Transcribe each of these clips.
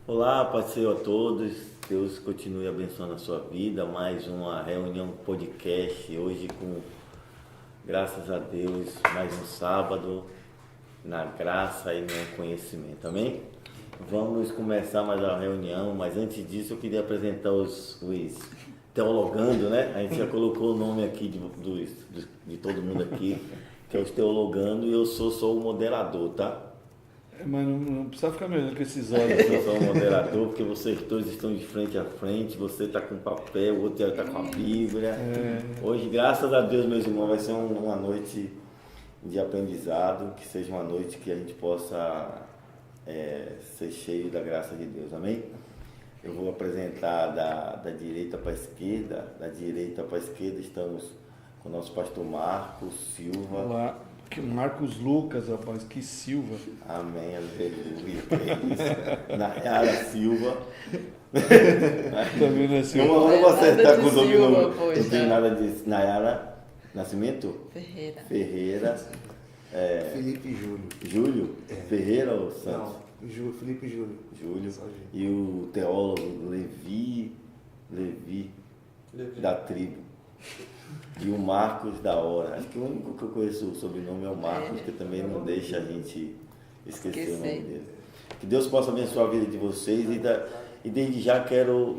Olá, paz Senhor a todos. Deus continue abençoando a sua vida. Mais uma reunião podcast. Hoje com, graças a Deus, mais um sábado na graça e no conhecimento. Amém? Vamos começar mais uma reunião, mas antes disso eu queria apresentar os teologando, né? A gente já colocou o nome aqui de todo mundo aqui, que é os teologando, e eu sou só o moderador, tá? Mas não precisa ficar me olhando com esses olhos. Eu sou o moderador, porque vocês dois estão de frente a frente, você está com papel, o outro está com a Bíblia. Hoje, graças a Deus, meus irmãos, vai ser uma noite de aprendizado, que seja uma noite que a gente possa ser cheio da graça de Deus, amém? Eu vou apresentar da direita para a esquerda. Da direita para a esquerda estamos com o nosso pastor Marcos Silva. Olá. Marcos Lucas, rapaz, que Silva. Amém, aleluia. Nayara Silva. Também não é Silva. Não vou acertar com o sobrenome. Poxa. Não tem nada disso. Nayara Nascimento? Ferreira. Felipe Júlio. Júlio? Ferreira ou Santos? Não, Felipe Júlio. Júlio. Só Júlio. E o teólogo Levi da tribo. E o Marcos da hora. Acho que o único que eu conheço o sobrenome é o Marcos, que também não deixa a gente esquecer o nome dele. Que Deus possa abençoar a vida de vocês e desde já quero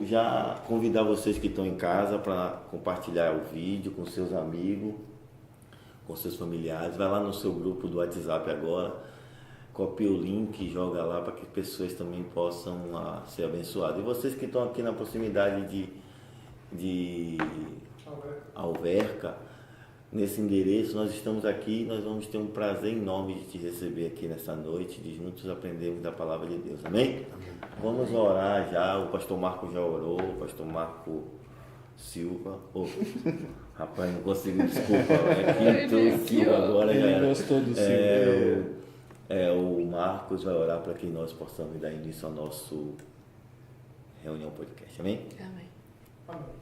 convidar vocês que estão em casa para compartilhar o vídeo com seus amigos, com seus familiares. Vai lá no seu grupo do WhatsApp agora, copia o link e joga lá para que pessoas também possam ser abençoadas. E vocês que estão aqui na proximidade de Alverca, nesse endereço, nós estamos aqui, nós vamos ter um prazer enorme de te receber aqui nessa noite, de juntos aprendermos da palavra de Deus, amém? Vamos orar já, o pastor Marco já orou, o pastor Marco Silva, rapaz, não consigo, desculpa, quinto Silva agora já Ele gostou do Silva. O Marcos vai orar para que nós possamos dar início ao nosso reunião podcast, amém? Amém. Amém.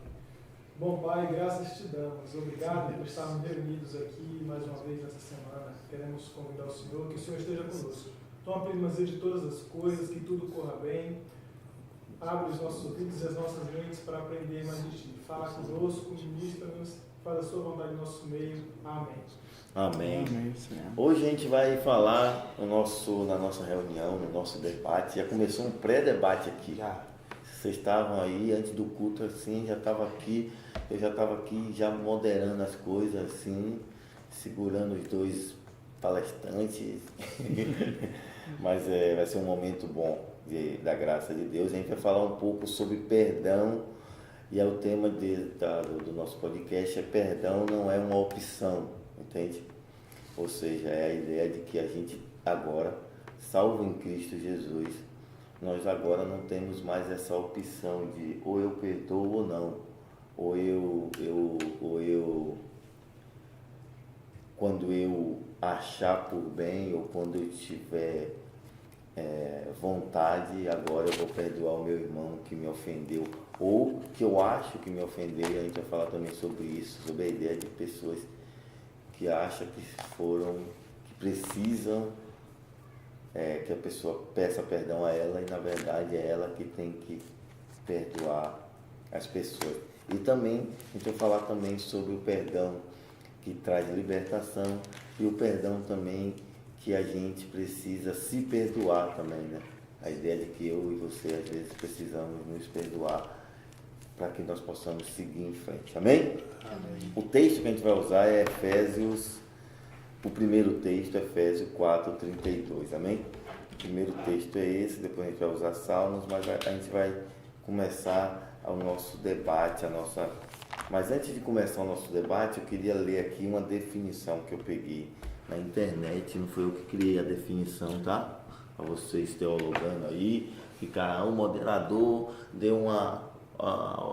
Bom, Pai, graças te damos. Obrigado por estarmos reunidos aqui mais uma vez nessa semana. Queremos convidar o Senhor, que o Senhor esteja conosco. Toma a primazia de todas as coisas, que tudo corra bem. Abre os nossos ouvidos e as nossas mentes para aprender mais de Ti. Fala conosco, ministra-nos, faz a Sua vontade no nosso meio. Amém. Amém. Amém, Senhor. Hoje a gente vai falar na nossa reunião, no nosso debate. Já começou um pré-debate aqui. Vocês estavam aí antes do culto, assim, eu já estava aqui já moderando as coisas, assim, segurando os dois palestrantes. Mas vai ser um momento bom da graça de Deus. A gente vai falar um pouco sobre perdão, e o tema do nosso podcast é: perdão não é uma opção, entende? Ou seja, é a ideia de que a gente agora, salvo em Cristo Jesus, nós agora não temos mais essa opção de ou eu perdoo ou não, ou eu quando eu achar por bem, ou quando eu tiver vontade, agora eu vou perdoar o meu irmão que me ofendeu, ou que eu acho que me ofendeu. E a gente vai falar também sobre isso, sobre a ideia de pessoas que acham que precisam que a pessoa peça perdão a ela, e na verdade é ela que tem que perdoar as pessoas. E também a gente vai falar também sobre o perdão que traz libertação, e o perdão também que a gente precisa se perdoar também, né? A ideia de que eu e você às vezes precisamos nos perdoar para que nós possamos seguir em frente. Amém? Amém. O texto que a gente vai usar é Efésios. O primeiro texto é Efésios 4:32, amém? O primeiro texto é esse, depois a gente vai usar Salmos, mas a gente vai começar o nosso debate, Mas antes de começar o nosso debate, eu queria ler aqui uma definição que eu peguei na internet, não foi eu que criei a definição, tá? Para vocês teologando aí, o moderador deu uma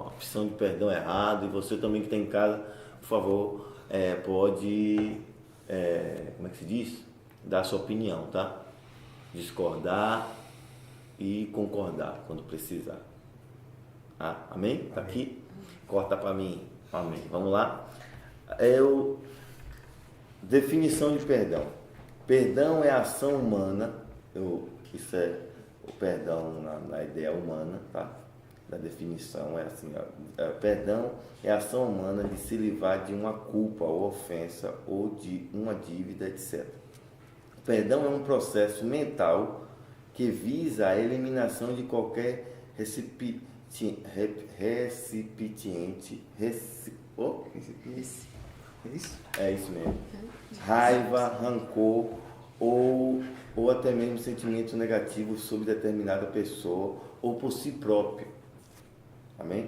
opção de perdão errado, e você também que está em casa, por favor, pode... como é que se diz? Dar a sua opinião, tá? Discordar e concordar quando precisar. Amém? Tá aqui? Corta para mim. Amém. Vamos lá? Definição de perdão. Perdão é a ação humana, isso é o perdão na ideia humana, tá? Da definição é assim, perdão é a ação humana de se livrar de uma culpa ou ofensa ou de uma dívida, etc. O perdão é um processo mental que visa a eliminação de qualquer recipiente, é isso mesmo, raiva, rancor ou até mesmo sentimento negativo sobre determinada pessoa ou por si próprio. Amém?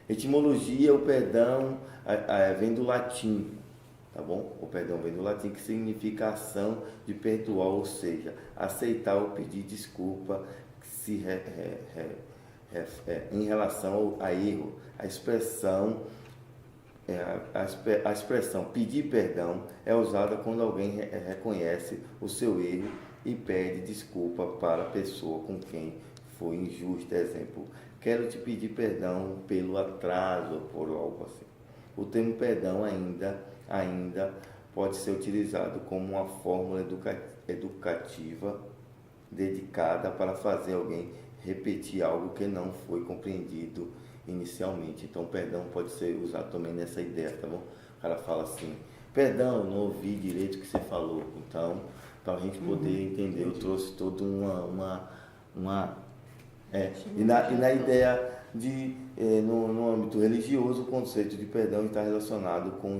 Etimologia, o perdão vem do latim, tá bom? O perdão vem do latim, que significa ação de perdoar, ou seja, aceitar ou pedir desculpa em relação a erro. A expressão pedir perdão é usada quando alguém reconhece o seu erro e pede desculpa para a pessoa com quem foi injusto. Exemplo, quero te pedir perdão pelo atraso ou por algo assim. O termo perdão ainda pode ser utilizado como uma fórmula educativa dedicada para fazer alguém repetir algo que não foi compreendido inicialmente. Então, perdão pode ser usado também nessa ideia, tá bom? O cara fala assim, perdão, não ouvi direito o que você falou. Então, para a gente poder entender, eu trouxe toda e na ideia de, no âmbito religioso, o conceito de perdão está relacionado com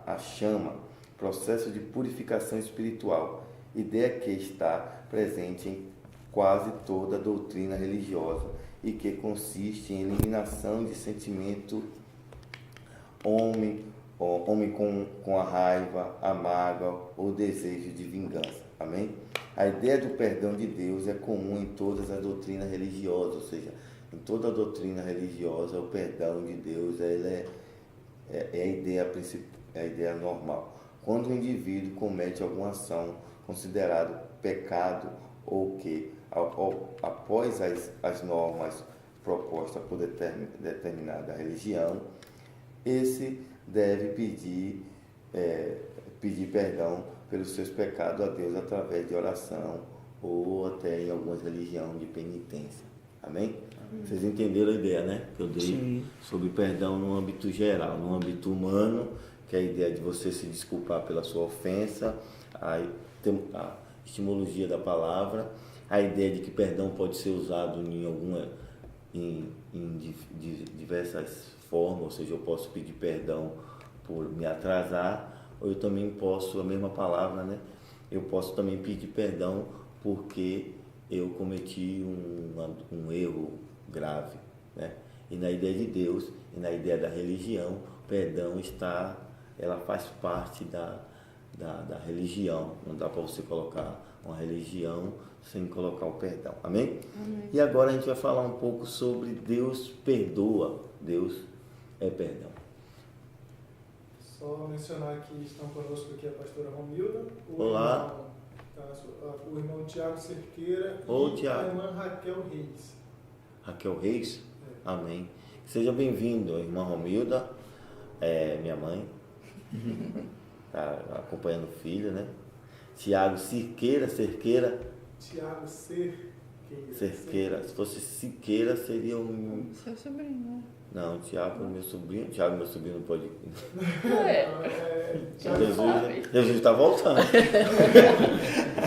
a chama, processo de purificação espiritual, ideia que está presente em quase toda a doutrina religiosa e que consiste em eliminação de sentimento homem com a raiva, a mágoa ou desejo de vingança. Amém? A ideia do perdão de Deus é comum em todas as doutrinas religiosas, ou seja, em toda a doutrina religiosa o perdão de Deus é a ideia normal. Quando o indivíduo comete alguma ação considerada pecado ou que, após as normas propostas por determinada religião, esse deve pedir perdão pelos seus pecados a Deus através de oração ou até em algumas religiões de penitência. Amém? Vocês entenderam a ideia, né? Que eu dei Sim. Sobre perdão no âmbito geral, no âmbito humano, que é a ideia de você se desculpar pela sua ofensa, a etimologia da palavra, a ideia de que perdão pode ser usado em diversas formas, ou seja, eu posso pedir perdão por me atrasar, ou eu também posso, a mesma palavra, né? Eu posso também pedir perdão porque eu cometi um erro grave, né? E na ideia de Deus e na ideia da religião, perdão ela faz parte da religião. Não dá para você colocar uma religião sem colocar o perdão. Amém? Amém? E agora a gente vai falar um pouco sobre Deus perdoa. Deus é perdão. Só mencionar que estão conosco aqui a pastora Romilda. Olá. O irmão Tiago Cerqueira Tiago. A irmã Raquel Reis. Raquel Reis? É. Amém. Seja bem-vindo, irmã Romilda, minha mãe. Está acompanhando o filho, né? Tiago Cerqueira. Tiago Cerqueira. Se fosse Siqueira, seria um... Seu sobrinho, né? Não, Tiago é meu sobrinho. Tiago, meu sobrinho, não pode... Jesus está voltando.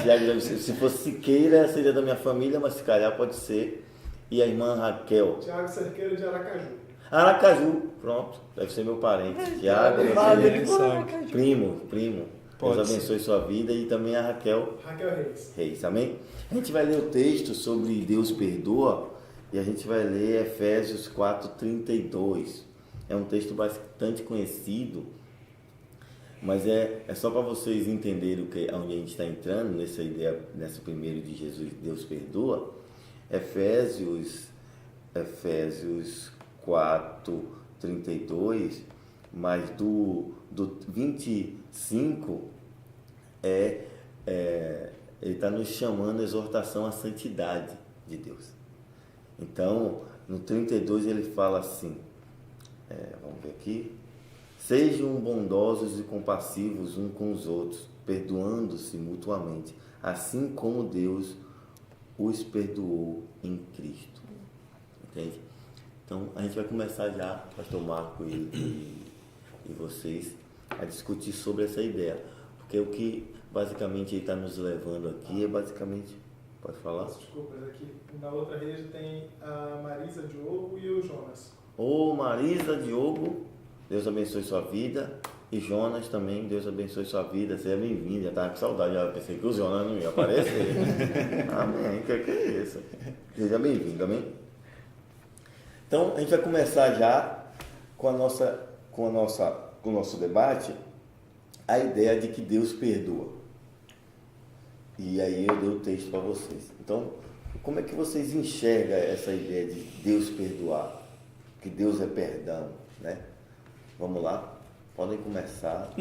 Tiago, se fosse Siqueira, seria da minha família, mas se calhar pode ser. E a irmã Raquel. Tiago Cerqueira de Aracaju. Aracaju, pronto. Deve ser meu parente. Tiago, primo. Deus abençoe sua vida e também a Raquel Reis. Amém? A gente vai ler o texto sobre Deus perdoa e a gente vai ler Efésios 4:32. É um texto bastante conhecido, mas é só para vocês entenderem onde a gente está entrando nessa ideia, nessa primeiro de Jesus, Deus perdoa. Efésios 4:32, mas do 25 ele está nos chamando a exortação à santidade de Deus. Então, no 32 ele fala assim, vamos ver aqui, sejam bondosos e compassivos uns com os outros, perdoando-se mutuamente, assim como Deus os perdoou em Cristo. Entende? Então, a gente vai começar já, pastor Marco e vocês, a discutir sobre essa ideia. Porque o que basicamente ele está nos levando aqui é basicamente... Pode falar? Desculpa, aqui na outra rede tem a Marisa Diogo e o Jonas. Ô Marisa Diogo, Deus abençoe sua vida. E Jonas também, Deus abençoe sua vida. Seja bem-vindo. Já estava com saudade, já pensei que o Jonas não ia aparecer. Amém, que é isso? Seja bem-vindo, amém? Então, a gente vai começar já com o nosso debate, a ideia de que Deus perdoa. E aí eu dei o texto para vocês. Então, como é que vocês enxergam essa ideia de Deus perdoar? Que Deus é perdão, né? Vamos lá, podem começar.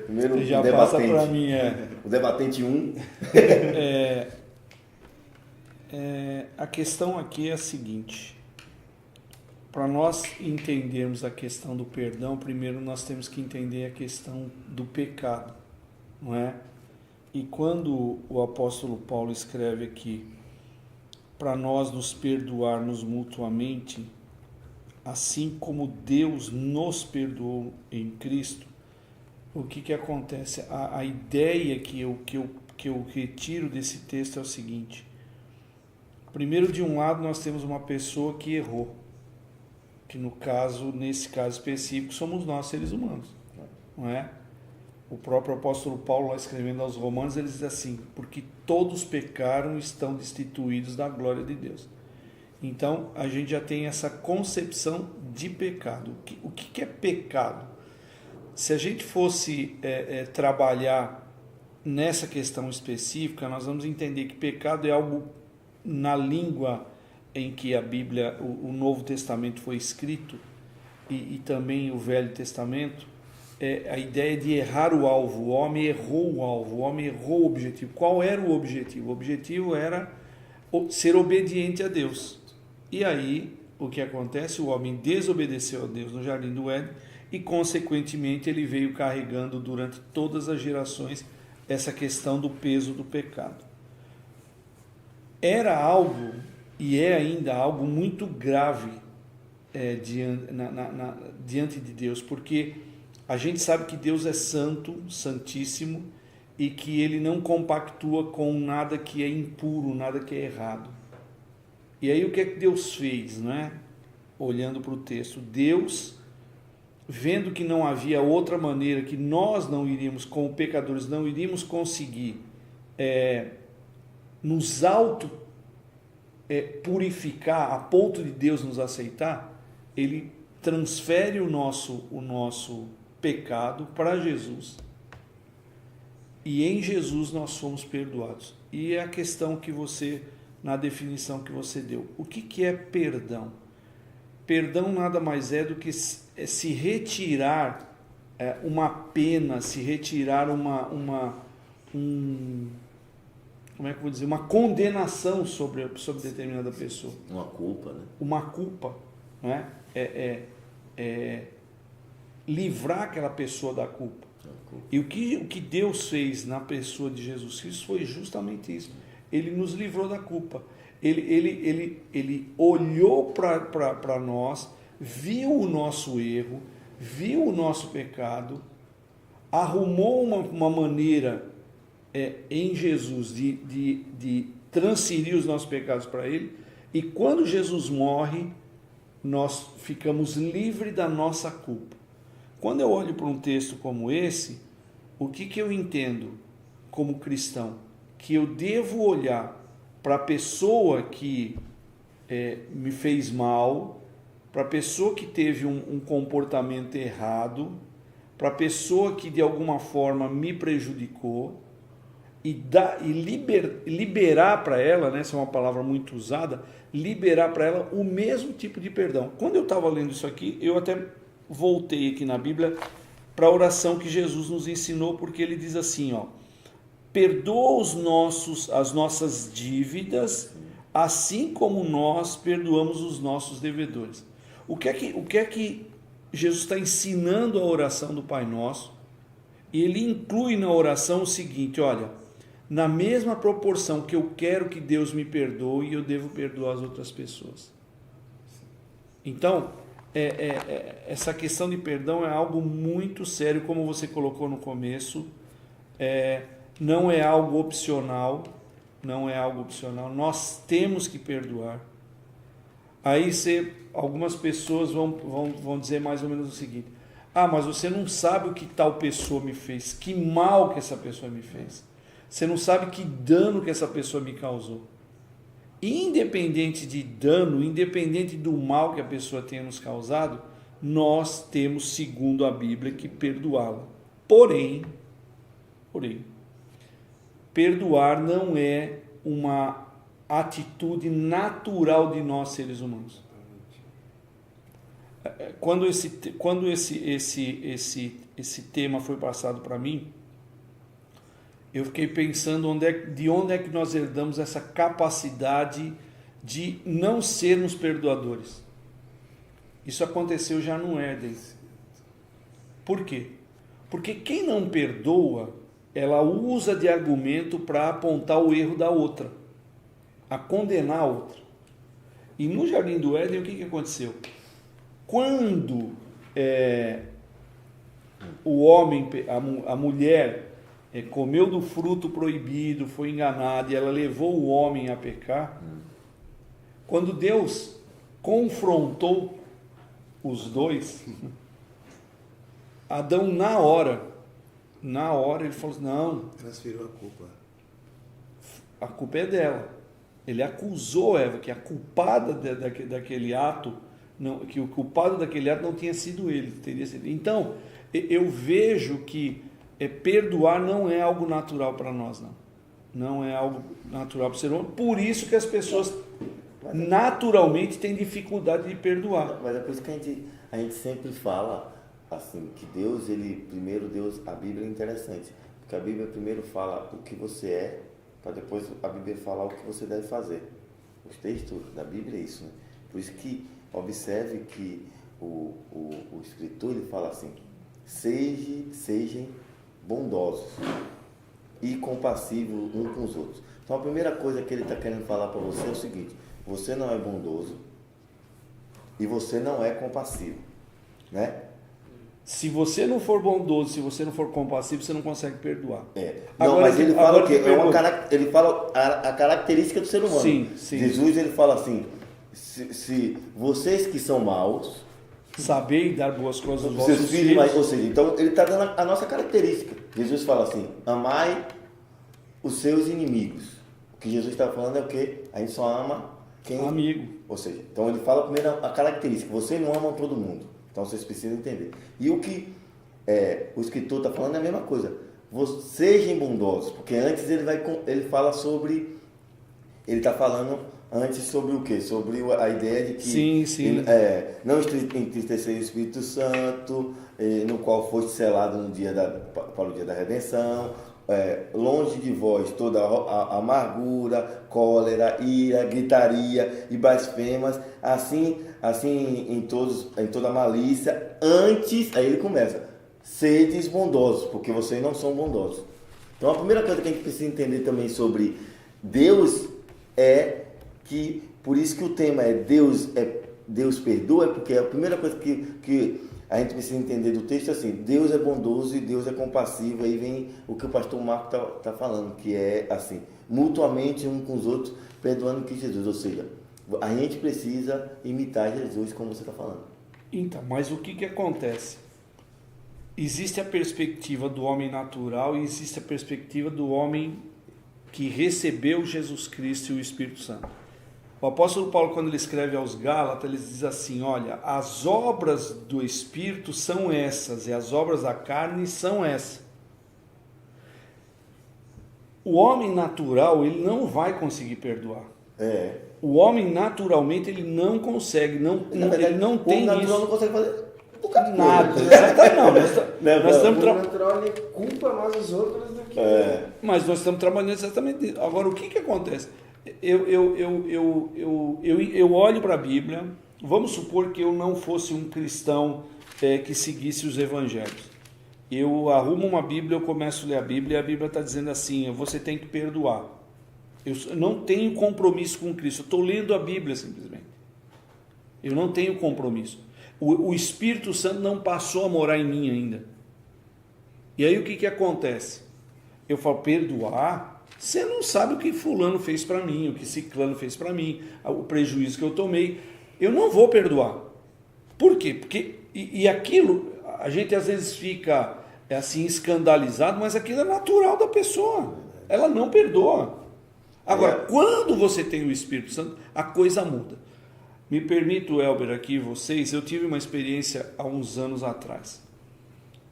Primeiro, já o debatente. Passa para mim, O debatente 1. A questão aqui é a seguinte. Para nós entendermos a questão do perdão, primeiro nós temos que entender a questão do pecado, não é? E quando o apóstolo Paulo escreve aqui, para nós nos perdoarmos mutuamente, assim como Deus nos perdoou em Cristo, o que acontece? A ideia que eu retiro desse texto é o seguinte. Primeiro, de um lado, nós temos uma pessoa que errou, que nesse caso específico, somos nós, seres humanos, não é? O próprio apóstolo Paulo, lá escrevendo aos Romanos, ele diz assim, porque todos pecaram e estão destituídos da glória de Deus. Então, a gente já tem essa concepção de pecado. O que é pecado? Se a gente fosse trabalhar nessa questão específica, nós vamos entender que pecado é algo na língua em que a Bíblia, o Novo Testamento foi escrito, e também o Velho Testamento, a ideia de errar o alvo. O homem errou o alvo, o homem errou o objetivo. Qual era o objetivo? O objetivo era ser obediente a Deus. E aí, o que acontece? O homem desobedeceu a Deus no Jardim do Éden e, consequentemente, ele veio carregando durante todas as gerações essa questão do peso do pecado. Era algo, e é ainda algo muito grave diante de Deus, porque a gente sabe que Deus é santo, santíssimo, e que Ele não compactua com nada que é impuro, nada que é errado. E aí o que é que Deus fez, não é? Olhando para o texto, Deus, vendo que não havia outra maneira, que nós não iríamos, como pecadores, não iríamos conseguir nos purificar a ponto de Deus nos aceitar, Ele transfere o nosso pecado para Jesus, e em Jesus nós somos perdoados. E é a questão que você, na definição que você deu, o que é perdão? Perdão nada mais é do que se retirar uma pena, se retirar como é que eu vou dizer, uma condenação sobre determinada pessoa. Uma culpa, né? Uma culpa, não é? Livrar aquela pessoa da culpa. E o que Deus fez na pessoa de Jesus Cristo foi justamente isso. Ele nos livrou da culpa. Ele olhou para nós, viu o nosso erro, viu o nosso pecado, arrumou uma maneira em Jesus de transferir os nossos pecados para Ele, e quando Jesus morre, nós ficamos livres da nossa culpa. Quando eu olho para um texto como esse, o que eu entendo como cristão? Que eu devo olhar para a pessoa que me fez mal, para a pessoa que teve um comportamento errado, para a pessoa que de alguma forma me prejudicou, e liberar para ela, né, essa é uma palavra muito usada, liberar para ela o mesmo tipo de perdão. Quando eu estava lendo isso aqui, eu até voltei aqui na Bíblia para a oração que Jesus nos ensinou, porque ele diz assim, perdoa as nossas dívidas, assim como nós perdoamos os nossos devedores. O que é que Jesus está ensinando a oração do Pai Nosso? E ele inclui na oração o seguinte, olha, na mesma proporção que eu quero que Deus me perdoe, eu devo perdoar as outras pessoas. Então, essa questão de perdão é algo muito sério, como você colocou no começo. Não é algo opcional, nós temos que perdoar. Aí algumas pessoas vão dizer mais ou menos o seguinte: mas você não sabe o que tal pessoa me fez, que mal que essa pessoa me fez, você não sabe que dano que essa pessoa me causou. Independente de dano, independente do mal que a pessoa tenha nos causado, nós temos, segundo a Bíblia, que perdoá-la. Porém, perdoar não é uma atitude natural de nós seres humanos. Quando esse tema foi passado para mim, eu fiquei pensando de onde é que nós herdamos essa capacidade de não sermos perdoadores. Isso aconteceu já no Éden. Por quê? Porque quem não perdoa, ela usa de argumento para apontar o erro da outra, a condenar a outra. E no Jardim do Éden, o que aconteceu? Quando o homem, a mulher comeu do fruto proibido, foi enganada e ela levou o homem a pecar, quando Deus confrontou os dois, Adão na hora ele falou assim: não, transferiu a culpa. A culpa é dela. Ele acusou Eva que a culpada daquele ato, que o culpado daquele ato não tinha sido ele, teria sido. Então, eu vejo que perdoar não é algo natural para nós, não é algo natural para o ser humano. Por isso que as pessoas naturalmente têm dificuldade de perdoar. Mas é por isso que a gente sempre fala assim, que Deus, a Bíblia é interessante, porque a Bíblia primeiro fala o que você é, para depois a Bíblia falar o que você deve fazer. Os textos da Bíblia é isso, né? Por isso que observe que o escritor ele fala assim: sejam bondosos e compassivos uns com os outros. Então a primeira coisa que ele está querendo falar para você é o seguinte: você não é bondoso e você não é compassivo, né? Se você não for bondoso, se você não for compassivo, você não consegue perdoar. Não, agora, mas ele fala o quê? Ele fala a característica do ser humano. Sim. Jesus ele fala assim: se vocês que são maus, saber dar boas coisas aos seus vossos filhos, ou seja, então ele está dando a nossa característica. Jesus fala assim: amai os seus inimigos. O que Jesus está falando é o quê? A gente só ama quem... amigo. Ou seja, então ele fala primeiro a característica: você não ama todo mundo. Então vocês precisam entender. E o que o escritor está falando é a mesma coisa. Sejam bondosos, porque antes ele fala sobre... Ele está falando antes sobre o quê? Sobre a ideia de que sim. Não entristecer o Espírito Santo, no qual foste selado para o dia da redenção, longe de vós toda a amargura, cólera, ira, gritaria e blasfemas, assim em toda malícia. Antes, aí ele começa: sedes bondosos, porque vocês não são bondosos. Então a primeira coisa que a gente precisa entender também sobre Deus é que, por isso que o tema é Deus perdoa, porque a primeira coisa que a gente precisa entender do texto é assim: Deus é bondoso e Deus é compassivo. Aí vem o que o pastor Marco está falando, que é assim, mutuamente um com os outros, perdoando que Jesus. Ou seja, a gente precisa imitar Jesus, como você está falando. Então, mas o que acontece? Existe a perspectiva do homem natural e existe a perspectiva do homem que recebeu Jesus Cristo e o Espírito Santo. O apóstolo Paulo, quando ele escreve aos Gálatas, ele diz assim: olha, as obras do Espírito são essas, e as obras da carne são essas. O homem natural, ele não vai conseguir perdoar. O homem, naturalmente, ele não consegue, ele não tem isso. O natural não consegue fazer nada. Nós estamos natural, ele culpa mais os outros do que... Mas nós estamos trabalhando exatamente nisso. Agora, o que acontece? Eu olho para a Bíblia, vamos supor que eu não fosse um cristão que seguisse os evangelhos. eu arrumo uma Bíblia, eu começo a ler a Bíblia, e a Bíblia está dizendo assim, você tem que perdoar. Eu não tenho compromisso com Cristo, eu estou lendo a Bíblia simplesmente. Eu não tenho compromisso. O Espírito Santo não passou a morar em mim ainda. E aí o que acontece? Eu falo, perdoar? Você não sabe o que fulano fez para mim, o que ciclano fez para mim, o prejuízo que eu tomei. Eu não vou perdoar. Por quê? Porque, e aquilo, a gente às vezes fica assim escandalizado, mas aquilo é natural da pessoa. Ela não perdoa. Agora, quando você tem o Espírito Santo, a coisa muda. Me permito, Elber, aqui vocês, eu tive uma experiência há uns anos atrás.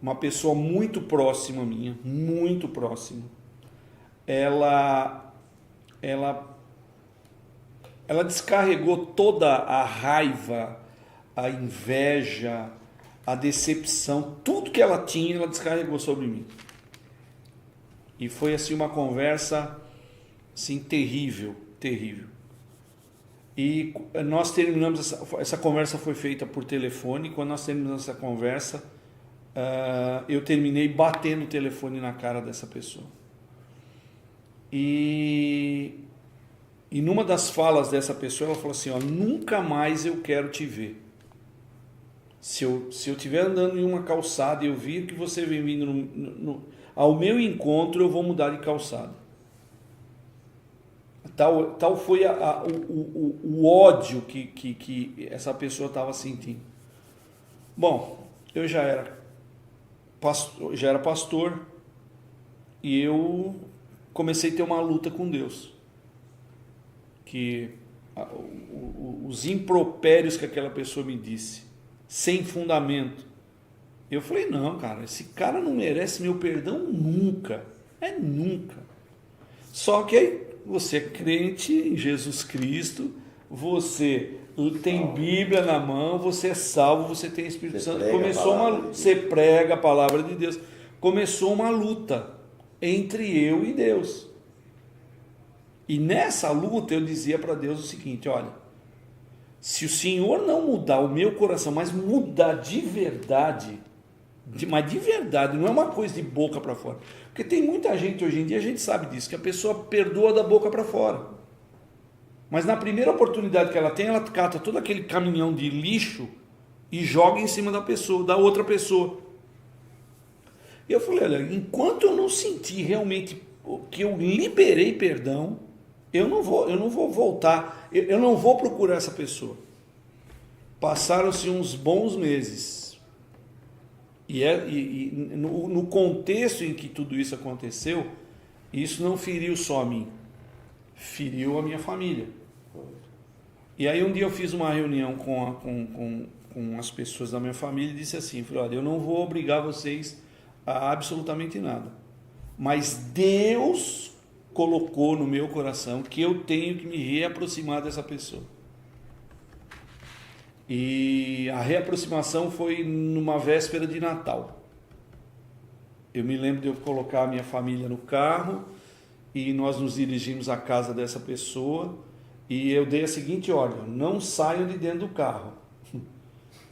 Uma pessoa muito próxima minha, muito próxima, ela descarregou toda a raiva, a inveja, a decepção, tudo que ela tinha, ela descarregou sobre mim. E foi assim uma conversa assim, terrível, terrível. E nós terminamos, essa conversa foi feita por telefone, quando nós terminamos essa conversa, eu terminei batendo o telefone na cara dessa pessoa. E numa das falas dessa pessoa, ela falou assim, ó, nunca mais eu quero te ver. Se eu estiver andando em uma calçada e eu vir que você vem vindo ao meu encontro, eu vou mudar de calçada. Tal foi o ódio que essa pessoa estava sentindo. Bom, eu já era pastor e eu comecei a ter uma luta com Deus. Que os impropérios que aquela pessoa me disse, sem fundamento, eu falei, não, cara, esse cara não merece meu perdão nunca. Nunca. Só que aí, você é crente em Jesus Cristo, você tem Bíblia na mão, você é salvo, você tem Espírito Santo. Você prega a palavra de Deus. Começou uma luta entre eu e Deus. E nessa luta eu dizia para Deus o seguinte, olha, se o Senhor não mudar o meu coração, mas mudar de verdade, mas de verdade, não é uma coisa de boca para fora. Porque tem muita gente hoje em dia, a gente sabe disso, que a pessoa perdoa da boca para fora. Mas na primeira oportunidade que ela tem, ela cata todo aquele caminhão de lixo e joga em cima da pessoa, da outra pessoa. E eu falei, olha, enquanto eu não sentir realmente que eu liberei perdão, eu não vou voltar, eu não vou procurar essa pessoa. Passaram-se uns bons meses. E no contexto em que tudo isso aconteceu, isso não feriu só a mim, feriu a minha família. E aí um dia eu fiz uma reunião com as pessoas da minha família e disse assim, falei, olha, eu não vou obrigar vocês a absolutamente nada, mas Deus colocou no meu coração que eu tenho que me reaproximar dessa pessoa. E a reaproximação foi numa véspera de Natal. Eu me lembro de eu colocar a minha família no carro e nós nos dirigimos à casa dessa pessoa e eu dei a seguinte ordem, não saiam de dentro do carro,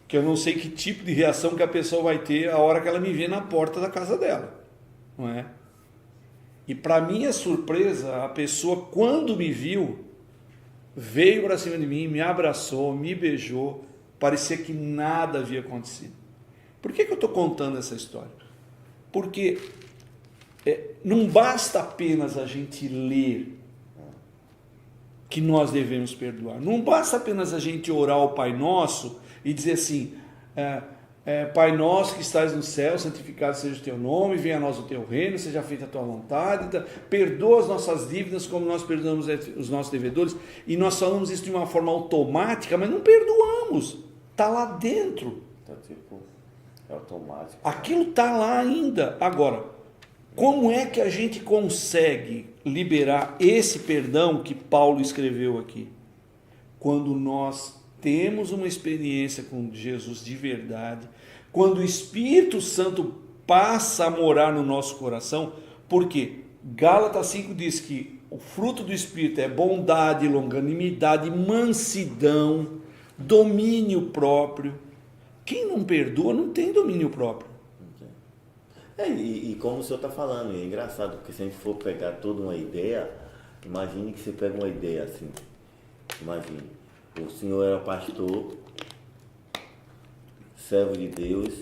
que eu não sei que tipo de reação que a pessoa vai ter a hora que ela me vê na porta da casa dela, não é? E para minha surpresa, a pessoa quando me viu, veio para cima de mim, me abraçou, me beijou, parecia que nada havia acontecido. Por que eu estou contando essa história? Porque não basta apenas a gente ler que nós devemos perdoar. Não basta apenas a gente orar ao Pai Nosso e dizer assim, Pai Nosso que estás no céu, santificado seja o teu nome, venha a nós o teu reino, seja feita a tua vontade, perdoa as nossas dívidas como nós perdoamos os nossos devedores. E nós falamos isso de uma forma automática, mas não perdoamos, está lá dentro. É automático. Aquilo está lá ainda. Agora, como é que a gente consegue liberar esse perdão que Paulo escreveu aqui? Quando nós temos uma experiência com Jesus de verdade, quando o Espírito Santo passa a morar no nosso coração, porque Gálatas 5 diz que o fruto do Espírito é bondade, longanimidade, mansidão, domínio próprio. Quem não perdoa não tem domínio próprio. E como o senhor está falando, é engraçado, porque se a gente for pegar toda uma ideia, imagine que você pega uma ideia assim. Imagine, o senhor era pastor, servo de Deus,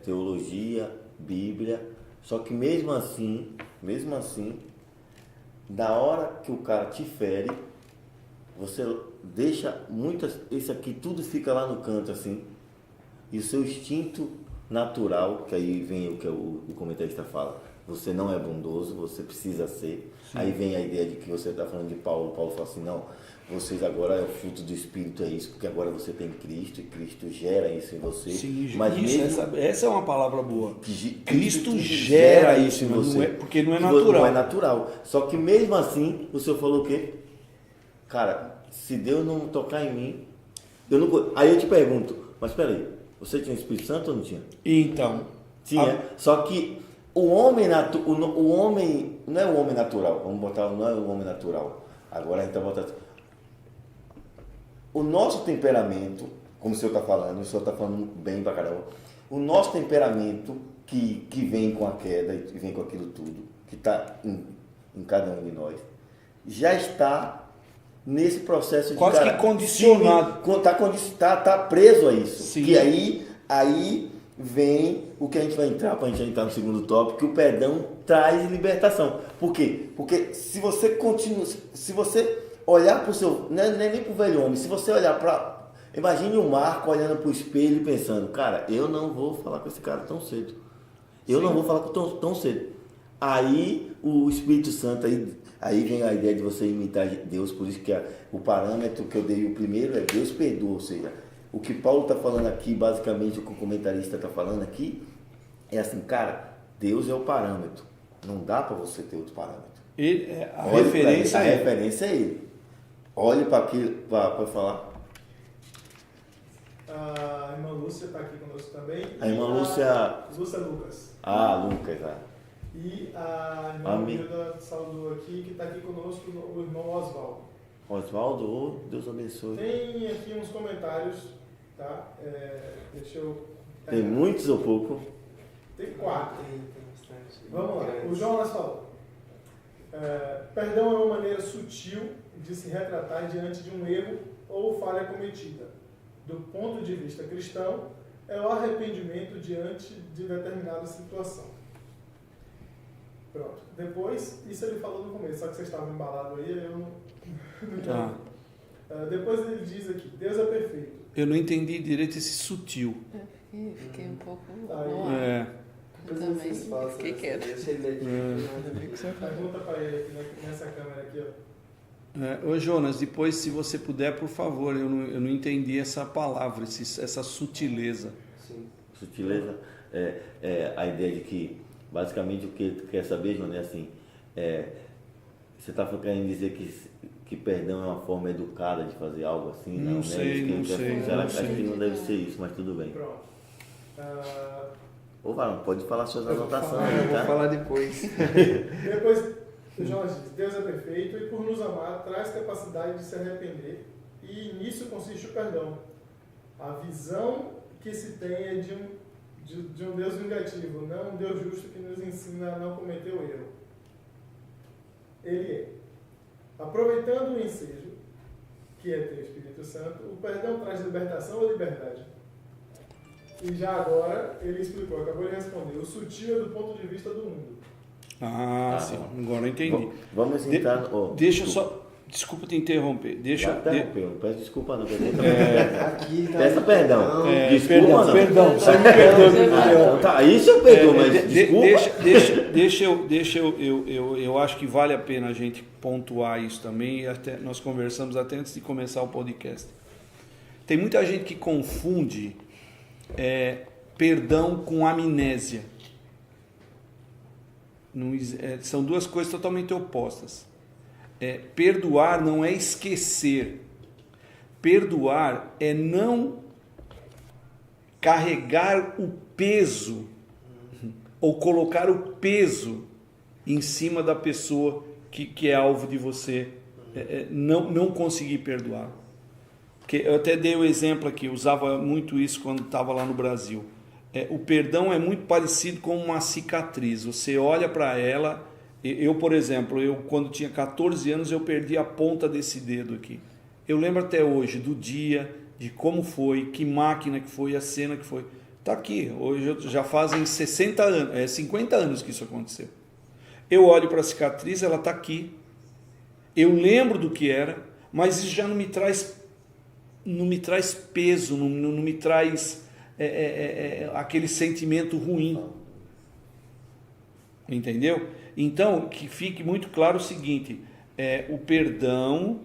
teologia, Bíblia, só que mesmo assim, na hora que o cara te fere, você deixa isso aqui tudo fica lá no canto assim, e o seu instinto natural, que aí vem o que o comentarista fala, você não é bondoso, você precisa ser. Sim. Aí vem a ideia de que você está falando de Paulo fala assim, não, vocês agora é o fruto do Espírito, é isso, porque agora você tem Cristo, e Cristo gera isso em você. Sim, mas isso, mesmo, essa é uma palavra boa. Cristo gera isso em você. Não é, porque não é natural. Não é natural. Só que mesmo assim, o senhor falou o quê? Cara, se Deus não tocar em mim, eu não. Aí eu te pergunto, mas peraí, você tinha o Espírito Santo ou não tinha? Então. Tinha. Só que o homem não é o homem natural. Vamos botar, não é o homem natural. Agora a gente está botando. O nosso temperamento, como o senhor está falando bem pra caramba, o nosso temperamento que vem com a queda e vem com aquilo tudo, que está em cada um de nós, já está nesse processo de quase que condicionado. Tá preso a isso. Sim. Que aí vem o que a gente vai entrar, para a gente entrar no segundo tópico, que o perdão traz libertação. Por quê? Porque se você olhar para o seu, não é nem para o velho homem, se você olhar para, imagine o Marco olhando para o espelho e pensando, cara, eu não vou falar com esse cara tão cedo. Não vou falar tão cedo. Aí o Espírito Santo, aí vem a ideia de você imitar Deus, por isso que o parâmetro que eu dei o primeiro é Deus perdoa, ou seja, o que Paulo está falando aqui, basicamente o que o comentarista está falando aqui, é assim, cara, Deus é o parâmetro, não dá para você ter outro parâmetro. A referência é ele. Olhe para aquilo, para falar. A irmã Lúcia está aqui conosco também. A irmã Lúcia... Lúcia Lucas. Lucas, E a irmã Milda saudou aqui, que está aqui conosco, o irmão Oswaldo. Oswaldo, Deus abençoe. Tem aqui uns comentários, tá? Deixa eu... Tem muitos ou pouco? Tem 4. Vamos lá. O Jonas falou. Perdão é uma maneira sutil de se retratar diante de um erro ou falha cometida. Do ponto de vista cristão, é o arrependimento diante de determinada situação. Pronto. Depois, isso ele falou no começo, só que vocês estavam embalados aí, eu não tá. Depois ele diz aqui, Deus é perfeito. Eu não entendi direito esse sutil. Eu fiquei um pouco... Também fiquei quieto. Pergunta para ele aqui nessa câmera aqui, ó. Ô Jonas, depois se você puder, por favor, eu não entendi essa palavra, essa sutileza. Sim. Sutileza é a ideia de que, basicamente, o que tu quer saber, Jonas, é assim, você está querendo dizer que perdão é uma forma educada de fazer algo assim? Não sei. Acho que não deve ser isso, mas tudo bem. Pronto. Ô, Varão, pode falar suas anotações, Eu tá? vou falar depois. Depois, Jonas diz, Deus é perfeito e por nos amar traz capacidade de se arrepender e nisso consiste o perdão. A visão que se tem é de um Deus vingativo, não um Deus justo que nos ensina a não cometer o erro. Ele é. Aproveitando o ensejo, que é ter o Espírito Santo, o perdão traz libertação ou liberdade? E já agora, ele explicou, acabou de responder, o sutil é do ponto de vista do mundo. Sim, agora eu entendi. Vamos entrar... Deixa eu só... Desculpa te interromper. Interrompeu, não peço desculpa não. Aqui tá peça perdão. Desculpa não. Perdão, você me perdoa. Tá, isso eu perdoo, mas desculpa. Eu acho que vale a pena a gente pontuar isso também. E até, nós conversamos até antes de começar o podcast. Tem muita gente que confunde perdão com amnésia. São duas coisas totalmente opostas. Perdoar não é esquecer. Perdoar é não carregar o peso ou colocar o peso em cima da pessoa que é alvo de você não conseguir perdoar. Porque eu até dei o exemplo aqui, eu usava muito isso quando estava lá no Brasil. o perdão é muito parecido com uma cicatriz. Você olha para ela. Eu, por exemplo, quando tinha 14 anos, eu perdi a ponta desse dedo aqui. Eu lembro até hoje do dia, de como foi, que máquina que foi, a cena que foi. Está aqui. Hoje já fazem 60 anos, 50 anos que isso aconteceu. Eu olho para a cicatriz, ela está aqui. Eu lembro do que era, mas isso já não me traz peso, não me traz aquele sentimento ruim. Entendeu? Então, que fique muito claro o seguinte, o perdão,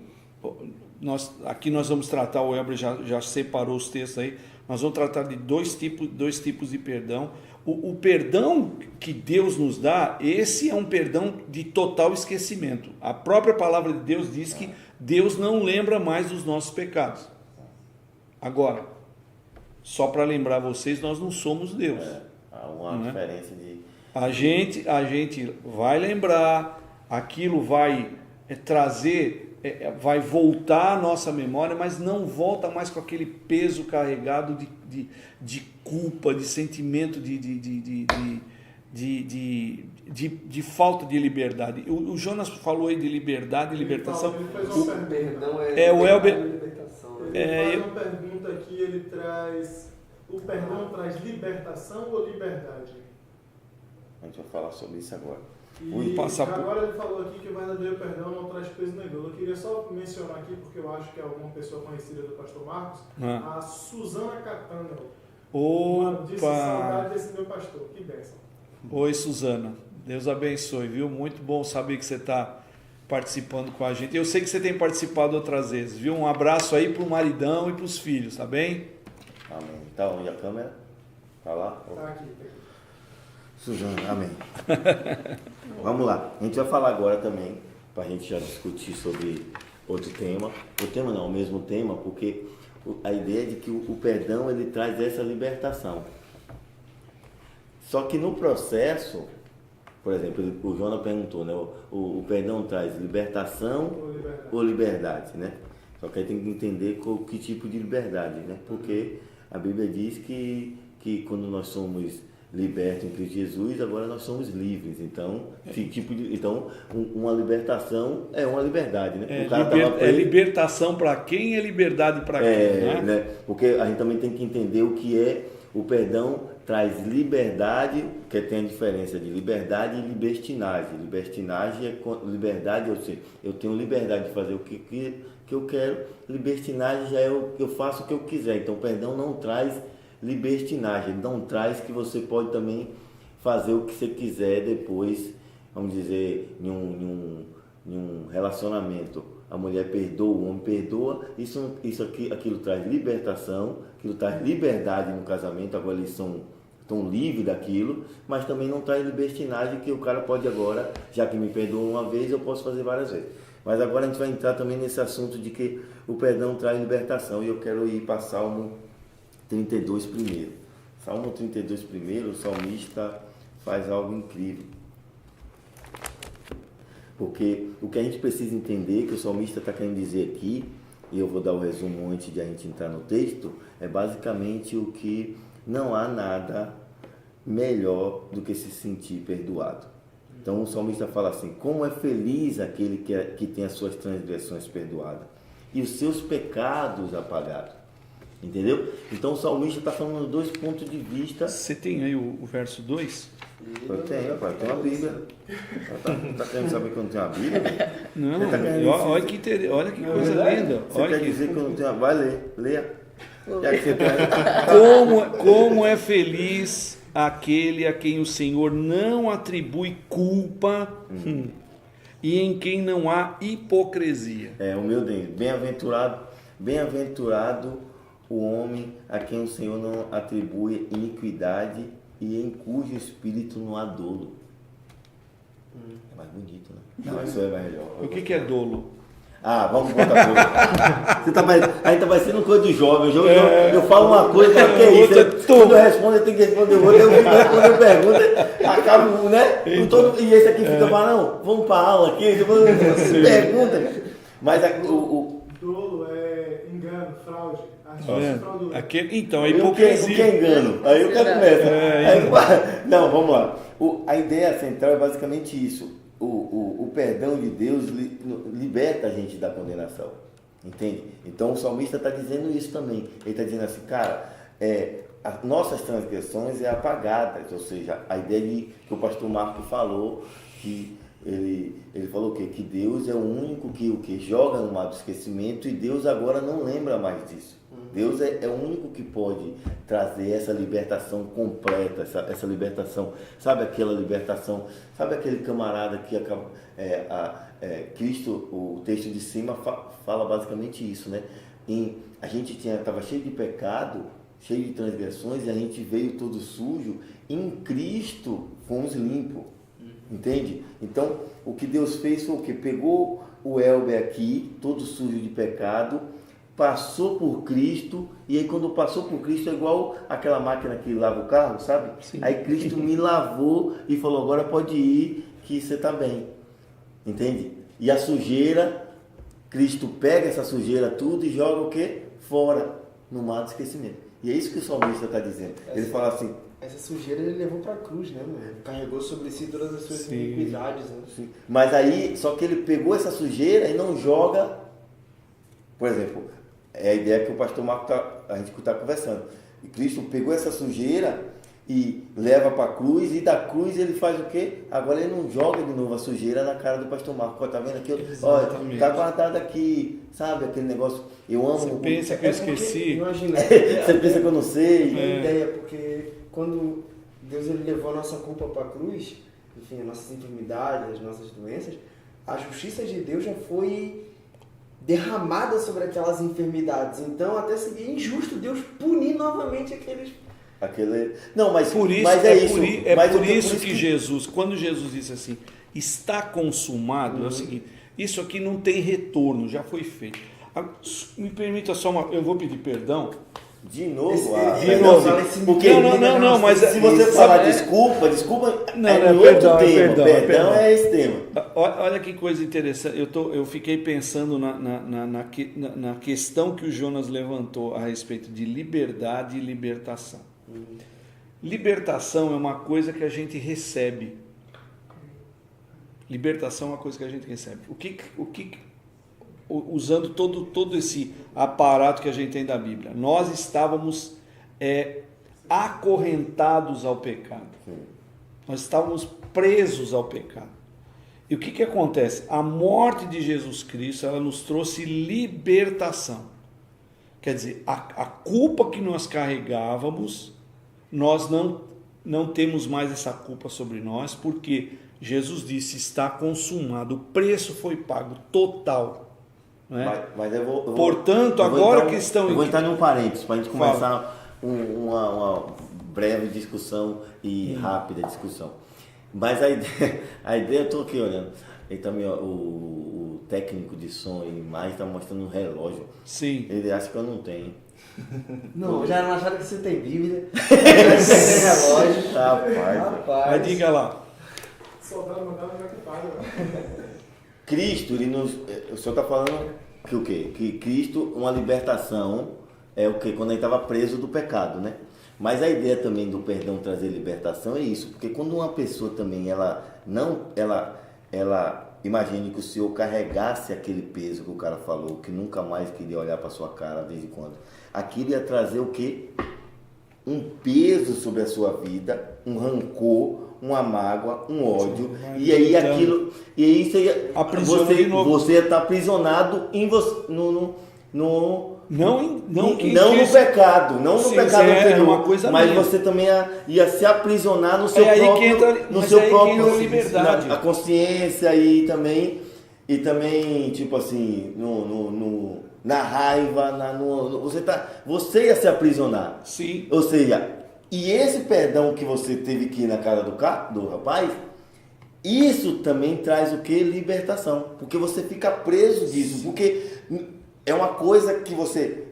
aqui nós vamos tratar, o Elber já separou os textos aí, nós vamos tratar de dois tipos de perdão. O perdão que Deus nos dá, esse é um perdão de total esquecimento. A própria palavra de Deus diz que Deus não lembra mais dos nossos pecados. Agora, só para lembrar vocês, nós não somos Deus. Há uma diferença de... A gente vai lembrar, aquilo vai trazer, vai voltar à nossa memória, mas não volta mais com aquele peso carregado de culpa, de sentimento de falta de liberdade. O Jonas falou aí de liberdade e libertação. Perdão o Elber... libertação. Ele faz uma pergunta aqui, ele traz... O perdão traz libertação ou liberdade? A gente vai falar sobre isso agora. E agora ele falou aqui que o verdadeiro perdão não traz peso nem dor. Eu queria só mencionar aqui, porque eu acho que é alguma pessoa conhecida do pastor Marcos, a Suzana Catano. Disse saudade desse meu pastor. Que bênção. Oi, Suzana. Deus abençoe, viu? Muito bom saber que você está participando com a gente. Eu sei que você tem participado outras vezes, viu? Um abraço aí para o maridão e para os filhos, tá bem? Amém. Tá onde a câmera? Tá lá? Tá aqui. Suzana, amém. Vamos lá. A gente vai falar agora também, para a gente já discutir sobre outro tema. O mesmo tema, porque a ideia é de que o perdão ele traz essa libertação. Só que no processo, por exemplo, o Jonas perguntou, né? O perdão traz libertação ou liberdade, né? Só que aí tem que entender que tipo de liberdade, né? Porque a Bíblia diz que quando nós somos libertos em Cristo Jesus, agora nós somos livres. Então, uma libertação é uma liberdade, né? O cara é libertação para quem é liberdade para quem, né? Porque a gente também tem que entender o que é o perdão. Traz liberdade, que tem a diferença de liberdade e libertinagem. Libertinagem é liberdade, ou seja, eu tenho liberdade de fazer o que eu quero. Libertinagem já é eu faço o que eu quiser. Então, o perdão não traz libertinagem, não traz que você pode também fazer o que você quiser depois, vamos dizer, em um relacionamento. A mulher perdoa, o homem perdoa, aquilo traz libertação, aquilo traz liberdade no casamento, agora eles estão livres daquilo, mas também não traz libertinagem, que o cara pode agora, já que me perdoou uma vez, eu posso fazer várias vezes. Mas agora a gente vai entrar também nesse assunto de que o perdão traz libertação, e eu quero ir para Salmo 32 primeiro. Salmo 32 primeiro, o salmista faz algo incrível. Porque o que a gente precisa entender, que o salmista está querendo dizer aqui, e eu vou dar o resumo antes de a gente entrar no texto, é basicamente o que não há nada melhor do que se sentir perdoado. Então o salmista fala assim: como é feliz aquele que tem as suas transgressões perdoadas e os seus pecados apagados. Entendeu? Então o salmista está falando de dois pontos de vista. Você tem aí o verso 2? Eu tenho, pai, tem uma Bíblia. Tá querendo saber que eu não tenho uma Bíblia? Não, olha que coisa linda. Você quer dizer que eu não tenho uma... Vai ler, leia. Como é feliz aquele a quem o Senhor não atribui culpa e em quem não há hipocrisia. Humilde, bem-aventurado o homem a quem o Senhor não atribui iniquidade e em cujo espírito não há dolo. É mais bonito, né? Não, isso é mais melhor. O que é dolo? Vamos botar coisa. A gente tá parecendo coisa do jovem. Eu falo uma coisa, que é isso? Quando eu respondo, eu tenho que responder outra. Eu fico respondendo pergunta, acabo, né? E esse aqui fica falando, não, vamos pra aula aqui, pergunta. Mas Dolo é engano, fraude, artifício fraudulento. Então, a O que hipocrisia. é engano? Aí o cara começa. Não, vamos lá. A ideia central é basicamente isso. O perdão de Deus liberta a gente da condenação. Entende? Então o salmista está dizendo isso também. Ele está dizendo assim, cara, as nossas transgressões é apagadas. Ou seja, a ideia que o pastor Marco falou, que ele falou o quê? Que Deus é o único que joga no mar do esquecimento, e Deus agora não lembra mais disso. Deus é o único que pode trazer essa libertação completa, essa libertação, sabe aquela libertação, sabe aquele camarada que acaba, Cristo, o texto de cima fala basicamente isso, né? A gente estava cheio de pecado, cheio de transgressões, e a gente veio todo sujo, em Cristo fomos limpos. Entende? Então, o que Deus fez foi o que? Pegou o Elber aqui, todo sujo de pecado, passou por Cristo, e aí quando passou por Cristo é igual aquela máquina que lava o carro, sabe? Sim. Aí Cristo me lavou e falou, agora pode ir que você está bem. Entende? E a sujeira, Cristo pega essa sujeira tudo e joga o quê? Fora, no mar do esquecimento. E é isso que o salmista está dizendo. Ele fala assim, essa sujeira ele levou para a cruz, né, mano? Carregou sobre si todas as suas iniquidades, né? Sim. Mas aí, só que ele pegou essa sujeira e não joga. Por exemplo, é a ideia que o pastor Marco a gente está conversando. E Cristo pegou essa sujeira e leva para a cruz, e da cruz ele faz o quê? Agora ele não joga de novo a sujeira na cara do pastor Marco. Tá vendo aqui? Olha, tá guardado aqui, sabe? Aquele negócio. Eu amo. Você pensa que eu esqueci? Imagina. Você pensa que eu não sei? A ideia, porque quando Deus ele levou a nossa culpa para a cruz, enfim, as nossas enfermidades, as nossas doenças, a justiça de Deus já foi derramada sobre aquelas enfermidades. Então, até seria injusto Deus punir novamente aqueles... Não, mas por isso, mas é por isso que Jesus, quando Jesus disse assim, está consumado, é o seguinte, isso aqui não tem retorno, já foi feito. Me permita só eu vou pedir perdão. De novo, porque não, mas se você falar desculpa, perdão é esse tema. Olha que coisa interessante. Eu fiquei pensando na questão que o Jonas levantou a respeito de liberdade e libertação. Libertação é uma coisa que a gente recebe. Libertação é uma coisa que a gente recebe. Usando todo esse aparato que a gente tem da Bíblia, nós estávamos acorrentados ao pecado. Nós estávamos presos ao pecado. E o que acontece? A morte de Jesus Cristo, ela nos trouxe libertação. Quer dizer, a culpa que nós carregávamos, nós não temos mais essa culpa sobre nós, porque Jesus disse, está consumado, o preço foi pago, total. Né? Mas portanto, agora a questão... Eu vou entrar num parênteses, para a gente começar uma breve discussão e rápida discussão. Mas a ideia, eu estou aqui olhando, e também o técnico de som e mais está mostrando um relógio. Sim. Ele acha que eu não tenho. Não, já não acharam que você tem Bíblia, tem relógio. Rapaz. Mas diga lá. Soldado mandado não é que paga. Cristo, o senhor está falando que o quê? Que Cristo, uma libertação, é o quê? Quando ele estava preso do pecado, né? Mas a ideia também do perdão trazer libertação é isso, porque quando uma pessoa também, imagine que o Senhor carregasse aquele peso que o cara falou, que nunca mais queria olhar para sua cara desde quando. Aquilo ia trazer o quê? Um peso sobre a sua vida, um rancor, uma mágoa, um ódio, e aí aquilo, e aí você está aprisionado em você, no pecado, não no pecado anterior, mas você também ia se aprisionar no seu próprio liberdade, a consciência e também tipo assim na raiva, você ia se aprisionar. Sim. Ou seja, e esse perdão que você teve que ir na cara do rapaz, isso também traz o que? Libertação. Porque você fica preso disso. Porque é uma coisa que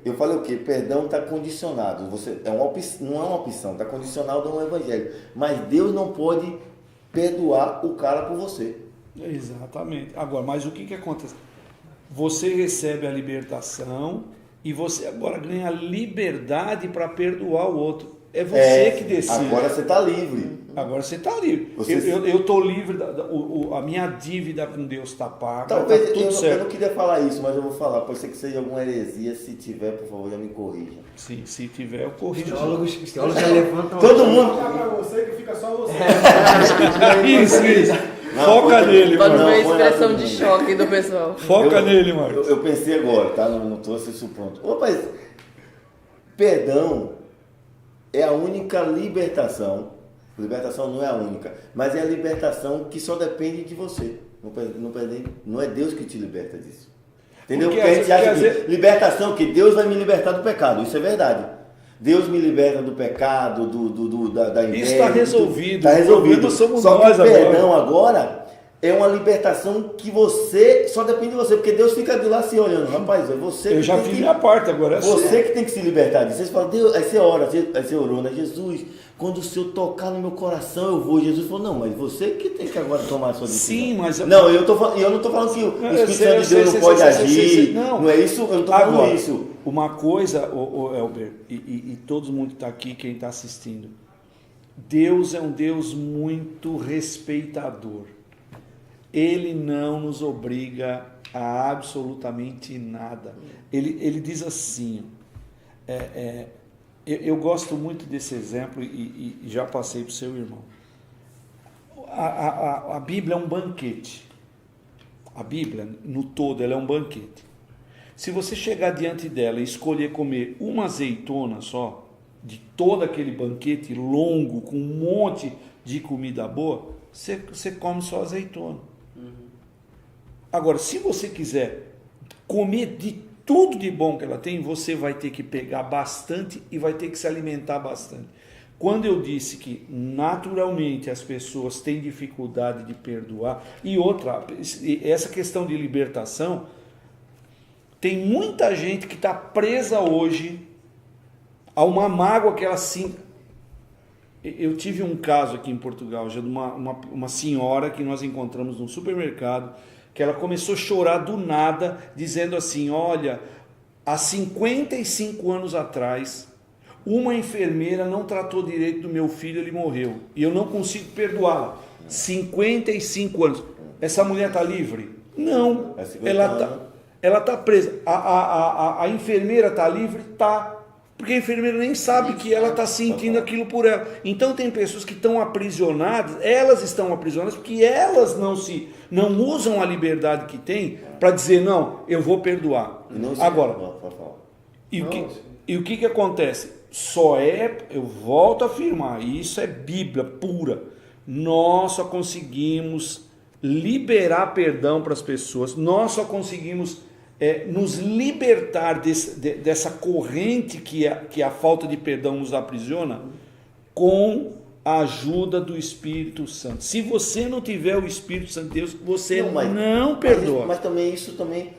eu falei o quê? Perdão está condicionado. Não é uma opção, está condicionado ao Evangelho. Mas Deus não pode perdoar o cara por você. Exatamente. Agora, mas o que acontece? você recebe a libertação e você agora ganha a liberdade para perdoar o outro. É você que decide. Agora você está livre. Agora você está livre. Eu estou livre, a minha dívida com Deus está paga. Talvez tá tudo certo. eu não queria falar isso, mas eu vou falar. Pode ser que seja alguma heresia. Se tiver, por favor, já me corrija. Sim, se tiver, eu corrijo. Os teólogos já levantam. Todo mundo. Vou para você que fica só você. Isso. Não, Foca nele, Pode mano. ver a foi expressão nada de comigo. choque do pessoal. Foca nele, Marcos. Eu pensei agora, tá? Não trouxe isso pronto. Ô, rapaz, perdão é a única libertação. Libertação não é a única, mas é a libertação que só depende de você. Não é Deus que te liberta disso. Entendeu? Porque Porque a gente acha às que vezes- libertação, que Deus vai me libertar do pecado. Isso é verdade. Deus me liberta do pecado, da inveja. Isso está resolvido. Está resolvido. O problema somos Só que nós o perdão agora é uma libertação que você, só depende de você, porque Deus fica de lá se olhando. Rapaz, é você Eu que já tem fiz que... minha parte, agora é Você que tem que se libertar disso. Você fala, Deus, aí você ora, aí você orou, né? Jesus, quando o Senhor tocar no meu coração, eu vou. Jesus falou, não, mas você que tem que agora tomar a sua decisão. Sim, mas... Não, eu não estou falando que o Eu Espírito sei, Santo eu de sei, Deus não sei, pode sei, agir. não. Não é isso, eu não estou falando Agora, isso. uma coisa, ô Elber, e todo mundo que está aqui, quem está assistindo, Deus é um Deus muito respeitador. Ele não nos obriga a absolutamente nada. Ele diz assim, eu gosto muito desse exemplo e já passei para o seu irmão. A Bíblia é um banquete. A Bíblia, no todo, ela é um banquete. Se você chegar diante dela e escolher comer uma azeitona só, de todo aquele banquete longo, com um monte de comida boa, você come só azeitona. Agora, se você quiser comer de tudo de bom que ela tem, você vai ter que pegar bastante e vai ter que se alimentar bastante. Quando eu disse que naturalmente as pessoas têm dificuldade de perdoar, e outra, essa questão de libertação, tem muita gente que está presa hoje a uma mágoa que ela sinta. Eu tive um caso aqui em Portugal, já de uma senhora que nós encontramos num supermercado, que ela começou a chorar do nada, dizendo assim, olha, há 55 anos atrás, uma enfermeira não tratou direito do meu filho, ele morreu, e eu não consigo perdoá-la. 55 anos. Essa mulher está livre? Não. Ela está presa. A enfermeira está livre? Está. Porque a enfermeira nem sabe que ela está sentindo aquilo por ela. Então tem pessoas que estão aprisionadas, elas estão aprisionadas porque elas não usam a liberdade que têm para dizer, não, eu vou perdoar. Agora, e o que acontece? Eu volto a afirmar, e isso é Bíblia pura, nós só conseguimos liberar perdão para as pessoas, nós só conseguimos nos libertar dessa corrente que a falta de perdão nos aprisiona com a ajuda do Espírito Santo. Se você não tiver o Espírito Santo de Deus, você não perdoa. Mas também isso também,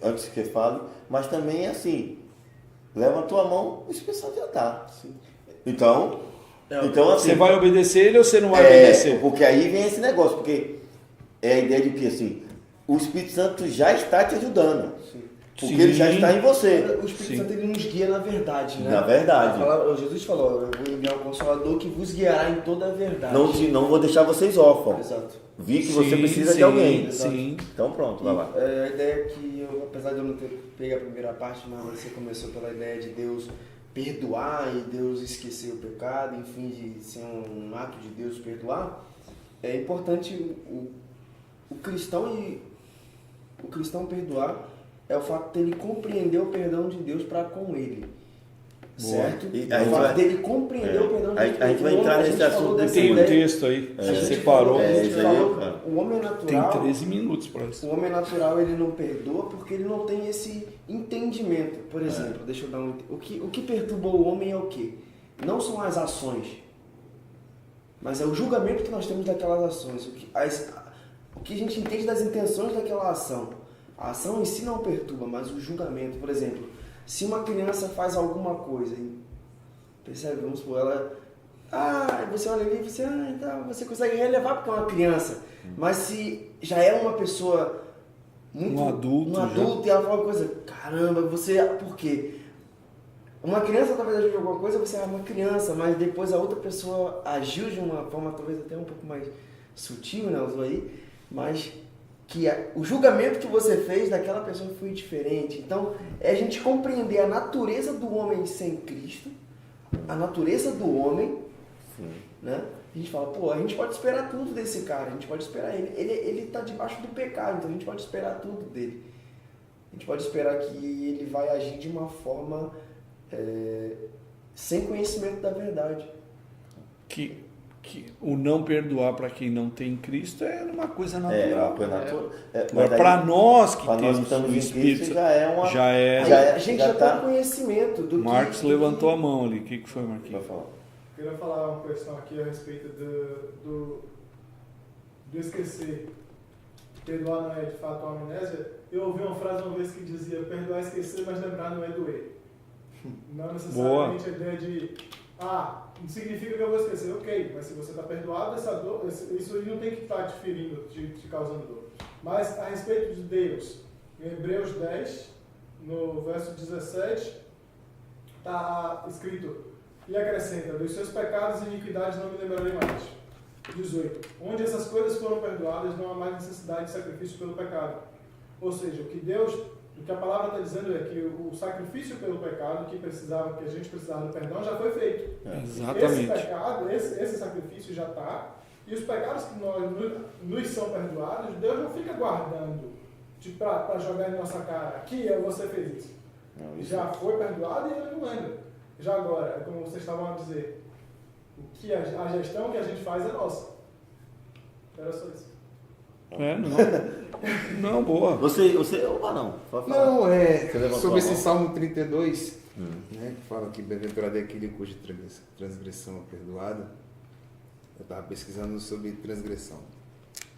antes que eu fale, mas também é assim, leva a tua mão, o Espírito Santo já está. Então assim, você vai obedecer ele ou você não vai obedecer? Porque aí vem esse negócio, porque é a ideia de que assim, o Espírito Santo já está te ajudando. Porque ele já está em você. O Espírito Santo ele nos guia na verdade, né? Na verdade. Jesus falou, eu vou enviar um Consolador que vos guiará em toda a verdade. Não vou deixar vocês órfãos. Exato. Vi que você precisa de alguém. Sim. Então pronto, vai lá. A ideia é que, apesar de eu não ter pego a primeira parte, mas você começou pela ideia de Deus perdoar e Deus esquecer o pecado, enfim, de ser um ato de Deus perdoar, é importante o cristão perdoar é o fato dele compreender o perdão de Deus para com ele. Certo? O fato dele compreender o perdão de Deus. A gente vai entrar nesse assunto depois. Tem um texto aí, você parou. O homem natural... Tem 13 minutos para isso. O homem natural ele não perdoa porque ele não tem esse entendimento. Por exemplo, deixa eu dar o que perturba o homem é o quê? Não são as ações, mas é o julgamento que nós temos daquelas ações. O que a gente entende das intenções daquela ação. A ação em si não perturba, mas o julgamento. Por exemplo, se uma criança faz alguma coisa, percebe? Vamos supor, você olha ali e você, então você consegue relevar porque é uma criança. Mas se já é uma pessoa muito Um adulto e ela fala uma coisa, caramba, você, por quê? Uma criança talvez agiu de alguma coisa, você é uma criança, mas depois a outra pessoa agiu de uma forma talvez até um pouco mais sutil, né, usou aí, mas que o julgamento que você fez daquela pessoa foi diferente. Então, é a gente compreender a natureza do homem sem Cristo, a natureza do homem, né? A gente fala, pô, a gente pode esperar tudo desse cara, a gente pode esperar ele. Ele tá debaixo do pecado, então a gente pode esperar tudo dele. A gente pode esperar que ele vai agir de uma forma sem conhecimento da verdade. Que o não perdoar para quem não tem Cristo é uma coisa natural. É uma coisa natural. Mas para nós que para nós temos que estamos o em Espírito, Cristo já é uma... A gente já tá... tem conhecimento do Marcos que... levantou a mão ali. O que foi, Marquinhos? Vai falar. Eu queria falar uma questão aqui a respeito do esquecer. Perdoar não é de fato uma amnésia. Eu ouvi uma frase uma vez que dizia: perdoar é esquecer, mas lembrar não é doer. Não necessariamente a ideia de não significa que eu vou esquecer, ok, mas se você está perdoado, essa dor, isso aí não tem que estar te ferindo, te causando dor. Mas a respeito de Deus, em Hebreus 10, no verso 17, está escrito: e acrescenta, dos seus pecados e iniquidades não me lembrarei mais. 18. Onde essas coisas foram perdoadas, não há mais necessidade de sacrifício pelo pecado. Ou seja, o que a palavra está dizendo é que o sacrifício pelo pecado que a gente precisava do perdão já foi feito. Exatamente. Esse pecado, esse sacrifício já está, e os pecados que nos são perdoados, Deus não fica guardando para jogar em nossa cara. Aqui você fez isso. Já foi perdoado e ele não lembra. Já agora, como vocês estavam a dizer, a gestão que a gente faz é nossa. Era só isso. Não, boa. Você não. Pode falar. Não, Você levantou sobre a mão? esse Salmo 32, né, que fala que bem-aventurado é aquele cuja transgressão é perdoada. Eu estava pesquisando sobre transgressão.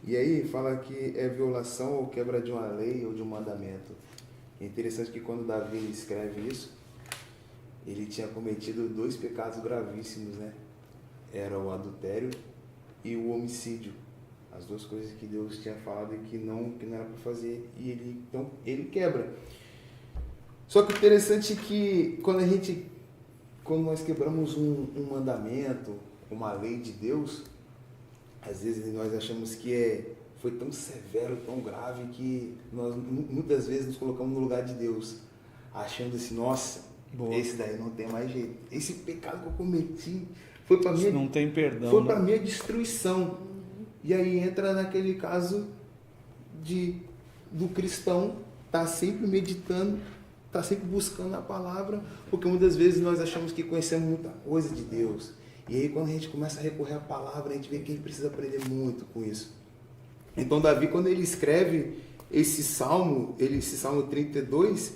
E aí fala que é violação ou quebra de uma lei ou de um mandamento. É interessante que quando Davi escreve isso, ele tinha cometido 2 pecados gravíssimos, né? Era o adultério e o homicídio. As 2 coisas que Deus tinha falado e que não era para fazer. E ele quebra. Só que o interessante é que quando nós quebramos um mandamento, uma lei de Deus, às vezes nós achamos que foi tão severo, tão grave, que nós muitas vezes nos colocamos no lugar de Deus, achando assim, nossa, esse daí não tem mais jeito. Esse pecado que eu cometi foi para minha, não tem perdão, foi para minha destruição. E aí entra naquele caso do cristão tá sempre meditando, tá sempre buscando a palavra, porque muitas vezes nós achamos que conhecemos muita coisa de Deus. E aí quando a gente começa a recorrer à palavra, a gente vê que a gente precisa aprender muito com isso. Então Davi, quando ele escreve esse Salmo 32,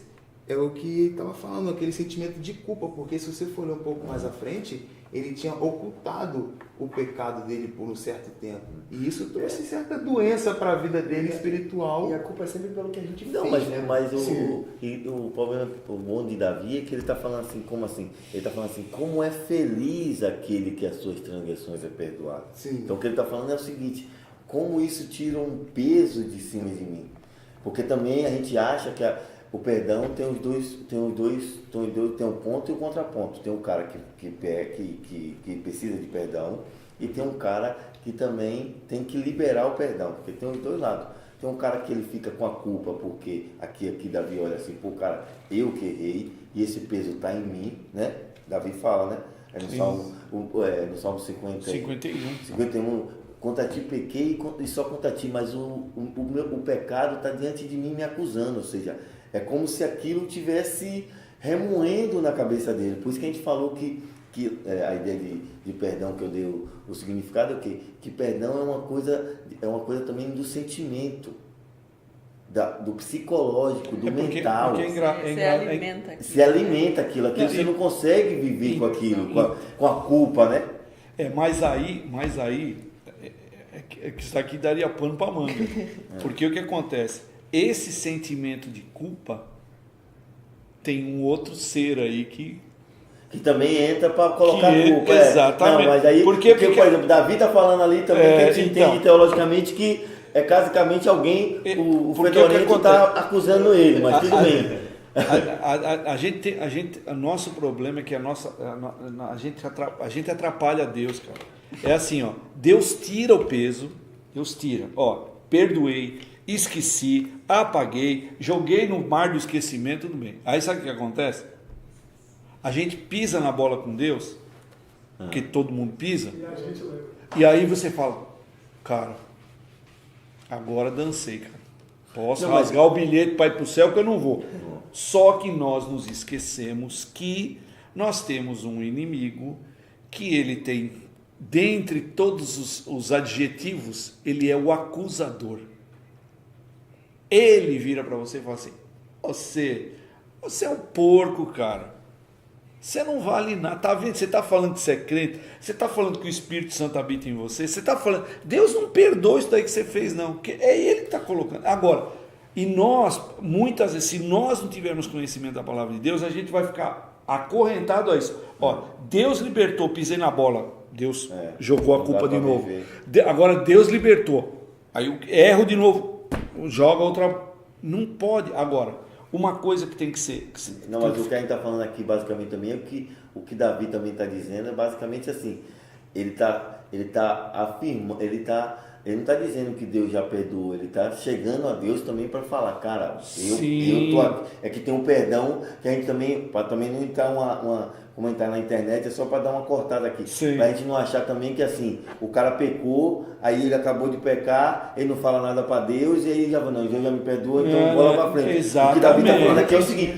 é o que estava falando, aquele sentimento de culpa, porque se você for ler um pouco mais à frente, ele tinha ocultado o pecado dele por um certo tempo. E isso trouxe certa doença para a vida dele espiritual. E a culpa é sempre pelo que a gente Não, fez, mas né? o problema, o bom de Davi é que ele está falando assim, como assim? Ele está falando assim, como é feliz aquele que as suas transgressões é perdoado. Sim. Então o que ele está falando é o seguinte, como isso tira um peso de cima de mim. Porque também a gente acha que o perdão tem um ponto e um contraponto. Tem um cara que precisa de perdão e tem um cara que também tem que liberar o perdão, porque tem os dois lados. Tem um cara que ele fica com a culpa, porque aqui Davi olha assim, pô, cara, eu que errei e esse peso está em mim, né? Davi fala, né? No Salmo 51, contra ti pequei e só contra ti, mas o pecado está diante de mim me acusando, ou seja, é como se aquilo tivesse remoendo na cabeça dele. Por isso que a gente falou que a ideia de perdão, que eu dei o significado é o quê? Que perdão é uma coisa também do sentimento, do psicológico, do mental. Se alimenta aquilo você não consegue viver com aquilo, com a culpa, né? Mas aí que isso aqui daria pano para manga. Porque o que acontece? Esse sentimento de culpa tem um outro ser aí que também entra para colocar culpa. Exatamente. Não, mas aí, porque por exemplo, Davi está falando ali também que a gente entende teologicamente que É basicamente alguém, o Porque fedorento o que está acusando ele, mas tudo bem. O nosso problema é que a gente atrapalha Deus, cara. É assim, ó, Deus tira o peso, Deus tira, ó, perdoei, esqueci, apaguei, joguei no mar do esquecimento, tudo bem. Aí sabe o que acontece? A gente pisa na bola com Deus, que todo mundo pisa, E a gente lembra. e aí você fala, cara, agora dancei, cara. Posso Não, mas- rasgar o bilhete para ir para o céu que eu não vou. Só que nós nos esquecemos que nós temos um inimigo que ele tem, dentre todos os adjetivos, ele é o acusador. Ele vira para você e fala assim, você é um porco, cara. Você não vale nada, tá vendo? Você está falando que você é crente, você está falando que o Espírito Santo habita em você, você está falando, Deus não perdoa isso daí que você fez, não, porque é Ele que está colocando. Agora, e nós, muitas vezes, se nós não tivermos conhecimento da palavra de Deus, a gente vai ficar acorrentado a isso. Ó, Deus libertou, pisei na bola, Deus jogou a não culpa dá de pra novo. viver. Agora Deus libertou, aí eu erro de novo, joga outra, não pode. Agora, uma coisa que tem que ser... Não, mas o que a gente está falando aqui basicamente também é o que Davi também está dizendo, é basicamente assim, ele tá afirmando, ele não está dizendo que Deus já perdoou, ele está chegando a Deus também para falar, cara, eu tô aqui. É que tem um perdão que a gente também, para também não entrar como entrar na internet, é só para dar uma cortada aqui. Sim. Pra gente não achar também que assim, o cara pecou, aí ele acabou de pecar, ele não fala nada para Deus, e aí já fala, não, Deus já me perdoa, então bola para frente. Exatamente. O que Davi está falando aqui é o seguinte,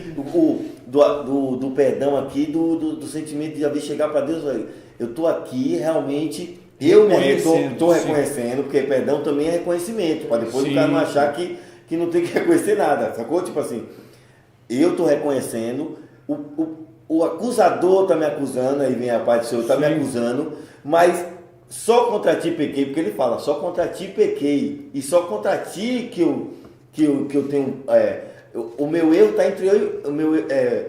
do perdão aqui, do sentimento de Davi chegar para Deus, olha, eu estou aqui realmente, eu mesmo estou reconhecendo, porque perdão também é reconhecimento, para depois o cara não achar que não tem que reconhecer nada, sacou? Tipo assim, eu estou reconhecendo, o acusador está me acusando, aí vem a parte do Senhor, está me acusando, mas só contra ti pequei, porque ele fala, só contra ti pequei, e só contra ti que eu tenho, o meu erro está entre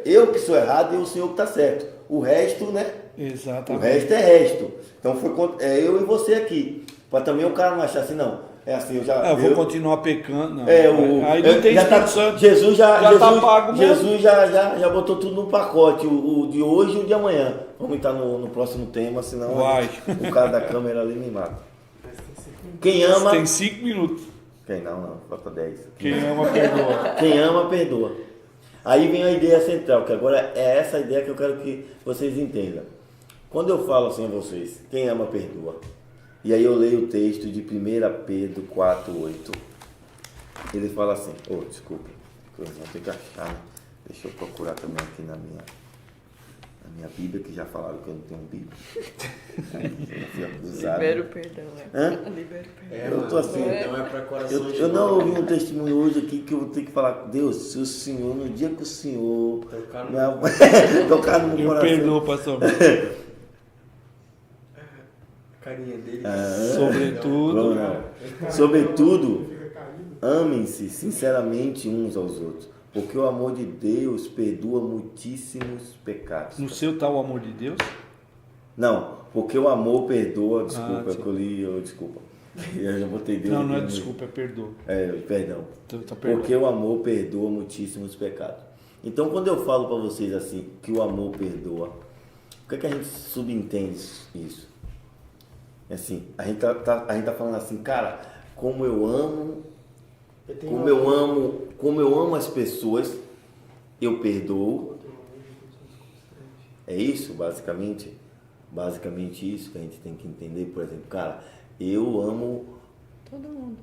eu que sou errado e o Senhor que está certo, o resto, né? Exatamente. O resto é resto, então eu e você aqui, para também o cara não achar assim, não, é assim, eu vou continuar pecando. Não. Aí não tem já Espírito Santo. Jesus tá pago mesmo. Jesus já botou tudo no pacote, o de hoje e o de amanhã. Vamos entrar no próximo tema, senão o cara da câmera ali me mata. Quem ama... Tem 5 minutos. Quem não, falta 10. Quem ama, perdoa. Quem ama, perdoa. Aí vem a ideia central, que agora é essa ideia que eu quero que vocês entendam. Quando eu falo assim a vocês, quem ama, perdoa. E aí eu leio o texto de 1 Pedro 4:8. Ele fala assim, desculpa, eu vou ter que achar, né? Deixa eu procurar também aqui na minha Bíblia, que já falaram que eu não tenho Bíblia. Eu fui acusado. Libera o perdão, Hã? Libera o perdão. Eu tô assim, Então é para corações eu não ouvi um testemunho hoje aqui que eu vou ter que falar, Deus, se o Senhor, no dia que o Senhor tocar no meu Eu coração. perdoo, pastor. carinha dele. Sobretudo. Sobretudo, Fica caído. amem-se sinceramente uns aos outros, porque o amor de Deus perdoa muitíssimos pecados. No seu tal amor de Deus? Não, porque o amor perdoa, desculpa, sim. que eu li, desculpa. Eu já botei Deus. Não é aqui no- desculpa, é perdoa. Perdão. Tá perdoando. Porque o amor perdoa muitíssimos pecados. Então, quando eu falo para vocês assim, que o amor perdoa, o que é que a gente subentende isso? Assim, a gente tá falando assim, cara, como eu amo as pessoas, eu perdoo. É isso, basicamente? Basicamente isso que a gente tem que entender. Por exemplo, cara, eu amo Todo mundo.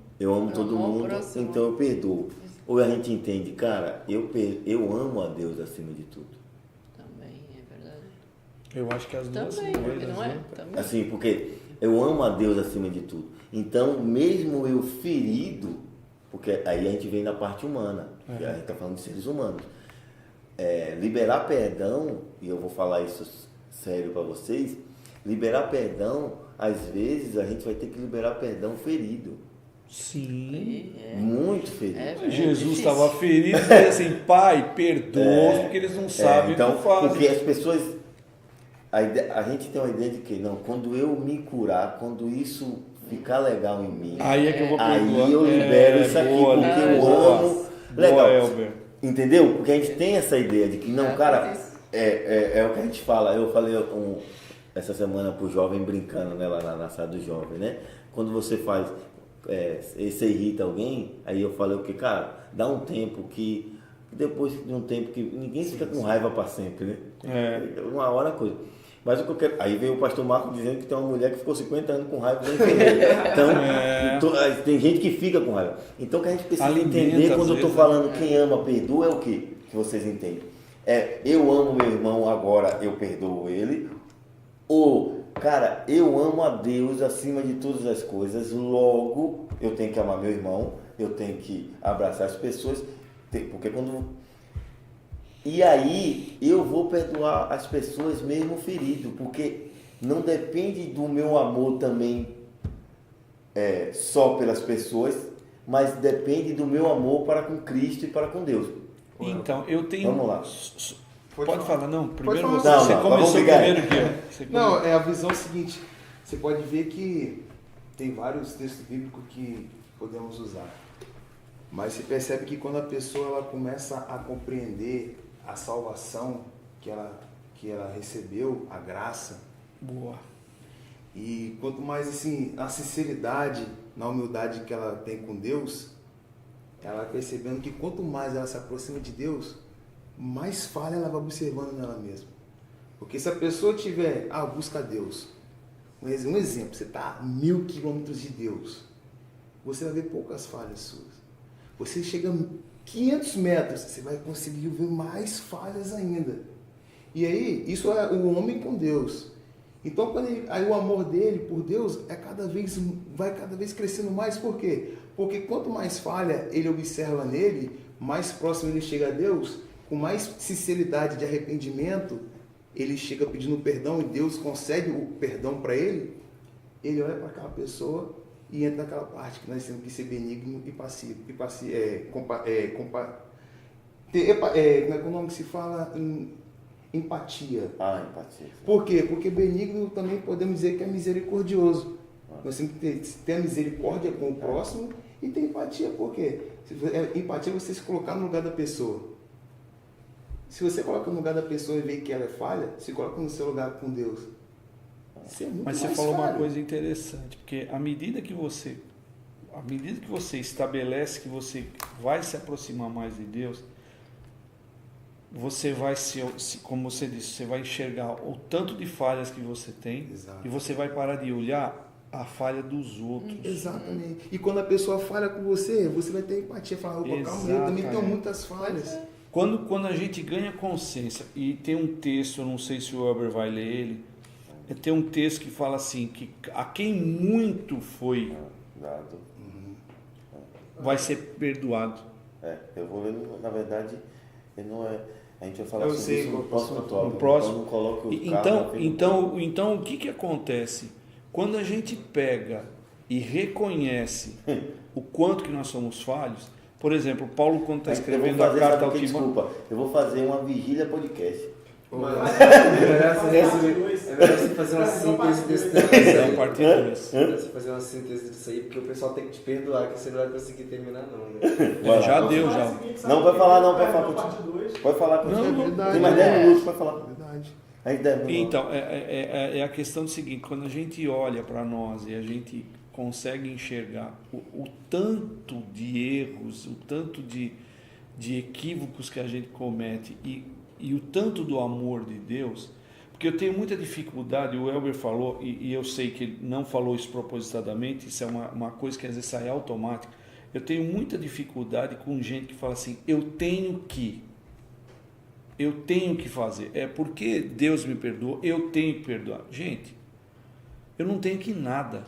todo Amor mundo, próximo. então eu perdoo. Ou a gente entende, cara, eu amo a Deus acima de tudo. Também, é verdade. Eu acho que as duas Também, coisas, não é? né? Também. Assim, porque eu amo a Deus acima de tudo. Então, mesmo eu ferido, porque aí a gente vem na parte humana, que a gente está falando de seres humanos. Liberar perdão, e eu vou falar isso sério para vocês, liberar perdão, às vezes a gente vai ter que liberar perdão ferido. Sim. Muito ferido. Jesus difícil. estava ferido e disse assim, Pai, perdoa-os porque eles não sabem então, o que fazem. porque as pessoas, a gente tem uma ideia de que, não, quando eu me curar, quando isso ficar legal em mim, Aí é que eu vou perdoar. aí eu libero isso aqui, boa, porque eu boa. amo. Legal. Boa, Elber. Entendeu? Porque a gente tem essa ideia de que, não, É, cara, por isso. é o que a gente fala. Eu falei essa semana pro jovem brincando, né, lá na sala do jovem, né? Quando você faz, você irrita alguém, aí eu falei o que, cara, dá um tempo que, depois de um tempo que ninguém fica com raiva para sempre, né? Uma hora a coisa. Mas o que eu quero. Aí veio o pastor Marco dizendo que tem uma mulher que ficou 50 anos com raiva da enfermeira. Então, tem gente que fica com raiva. Então o que a gente precisa entender quando eu estou falando quem ama, perdoa, é o quê? Que vocês entendem. Eu amo meu irmão, agora eu perdoo ele. Ou, cara, eu amo a Deus acima de todas as coisas, logo eu tenho que amar meu irmão, eu tenho que abraçar as pessoas, porque quando. E aí eu vou perdoar as pessoas mesmo ferido, porque não depende do meu amor também só pelas pessoas, mas depende do meu amor para com Cristo e para com Deus. Então, eu tenho... Vamos lá. Pode falar, não. Primeiro falar. você Não, começou primeiro que eu. Você Não, a visão é a seguinte, você pode ver que tem vários textos bíblicos que podemos usar, mas você percebe que quando a pessoa ela começa a compreender a salvação que ela recebeu, a graça, Boa. e quanto mais assim, a sinceridade, na humildade que ela tem com Deus, ela percebendo que quanto mais ela se aproxima de Deus, mais falha ela vai observando nela mesma. Porque se a pessoa tiver, busca a Deus, um exemplo, você está a 1000 quilômetros de Deus, você vai ver poucas falhas suas. Você chega a 500 metros, você vai conseguir ver mais falhas ainda. E aí, isso é o homem com Deus. Então, aí o amor dele por Deus vai cada vez crescendo mais. Por quê? Porque quanto mais falha ele observa nele, mais próximo ele chega a Deus, com mais sinceridade de arrependimento, ele chega pedindo perdão e Deus concede o perdão para ele. Ele olha para aquela pessoa e entra naquela parte que nós temos que ser benigno e passivo. Como é que o nome que se fala? Empatia. Empatia. Por quê? Porque benigno também podemos dizer que é misericordioso. Nós temos que ter a misericórdia com o próximo e ter empatia. Por quê? Empatia é você se colocar no lugar da pessoa. Se você coloca no lugar da pessoa e vê que ela é falha, se coloca no seu lugar com Deus. Mas você falou uma coisa interessante, porque à medida que você estabelece que você vai se aproximar mais de Deus, você vai como você disse, você vai enxergar o tanto de falhas que você tem. Exato. E você vai parar de olhar a falha dos outros. Exatamente. E quando a pessoa falha com você vai ter empatia, falar, calma, eu também tenho muitas falhas. Quando a gente ganha consciência, e tem um texto, eu não sei se o Elber vai ler ele, tem um texto que fala assim, que a quem muito foi dado, vai ser perdoado. Eu vou ler, na verdade, não é. A gente vai falar Eu sobre sei, isso no próximo tópico. No próximo. Então não coloque o carro Então o que acontece? Quando a gente pega e reconhece o quanto que nós somos falhos, por exemplo, Paulo quando está escrevendo a carta ao Timóteo... Desculpa, eu vou fazer uma vigília podcast. É melhor você fazer uma síntese desse negócio aí. parte 2. Você fazer uma síntese disso aí, porque o pessoal tem que te perdoar, que você não vai conseguir terminar não, né? Já deu, já. Não, vai falar não, vai falar parte 2. Pode falar com Não, tem mais 10 minutos para falar. Verdade. Aí 10 minutos. Então, é a questão do seguinte, quando a gente olha para nós e a gente consegue enxergar o tanto de erros, o tanto de equívocos que a gente comete e o tanto do amor de Deus, porque eu tenho muita dificuldade, o Elber falou, e eu sei que ele não falou isso propositadamente, isso é uma coisa que às vezes sai automática, eu tenho muita dificuldade com gente que fala assim, eu tenho que fazer, é porque Deus me perdoou, eu tenho que perdoar. Gente, eu não tenho que nada.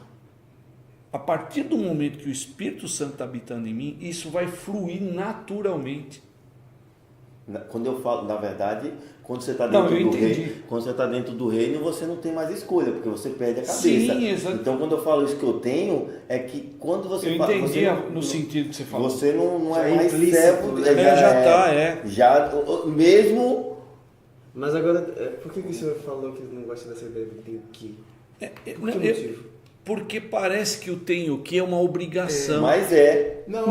A partir do momento que o Espírito Santo está habitando em mim, isso vai fluir naturalmente. Quando eu falo, na verdade, quando você está dentro do reino, quando você está dentro do reino, você não tem mais escolha, porque você perde a cabeça. Sim, exato. Então, quando eu falo isso que eu tenho, é que quando você fala, você no sentido que você falou. Você não é já mais implícito, servo, né? já mesmo. Mas agora, por que o senhor falou que não gosta dessa ideia do tem que? Por que motivo? Porque parece que o tenho que é uma obrigação. Mas é. Mas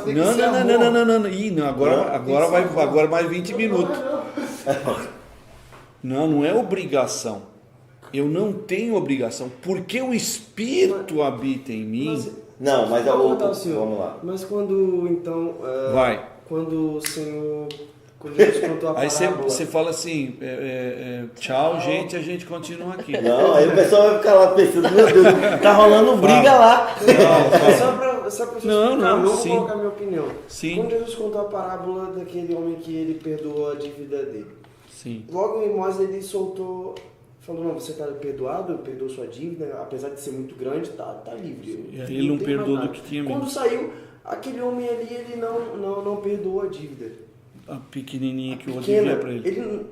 tem que ser amor. Não. Ih, não, agora mais 20 minutos. Não é obrigação. Eu não tenho obrigação. Porque o Espírito habita em mim. Não, mas vamos lá. Mas quando, então... Vai. Quando o Senhor... Quando Jesus contou a Aí parábola... você fala assim, tchau, gente, a gente continua aqui. Não, aí o pessoal vai ficar lá pensando, meu Deus, tá rolando briga lá. Só pra você Não, explicar, eu vou sim. colocar a minha opinião. Sim. Quando Jesus contou a parábola daquele homem que ele perdoou a dívida dele, Sim. logo em Mós ele soltou, falou, não, você está perdoado, perdoou sua dívida, apesar de ser muito grande, tá livre. E aí ele não tem mais perdoou nada. do que tinha Quando mesmo. saiu, aquele homem ali, ele não perdoou a dívida. A pequenininha que eu Pequena, devia para ele. ele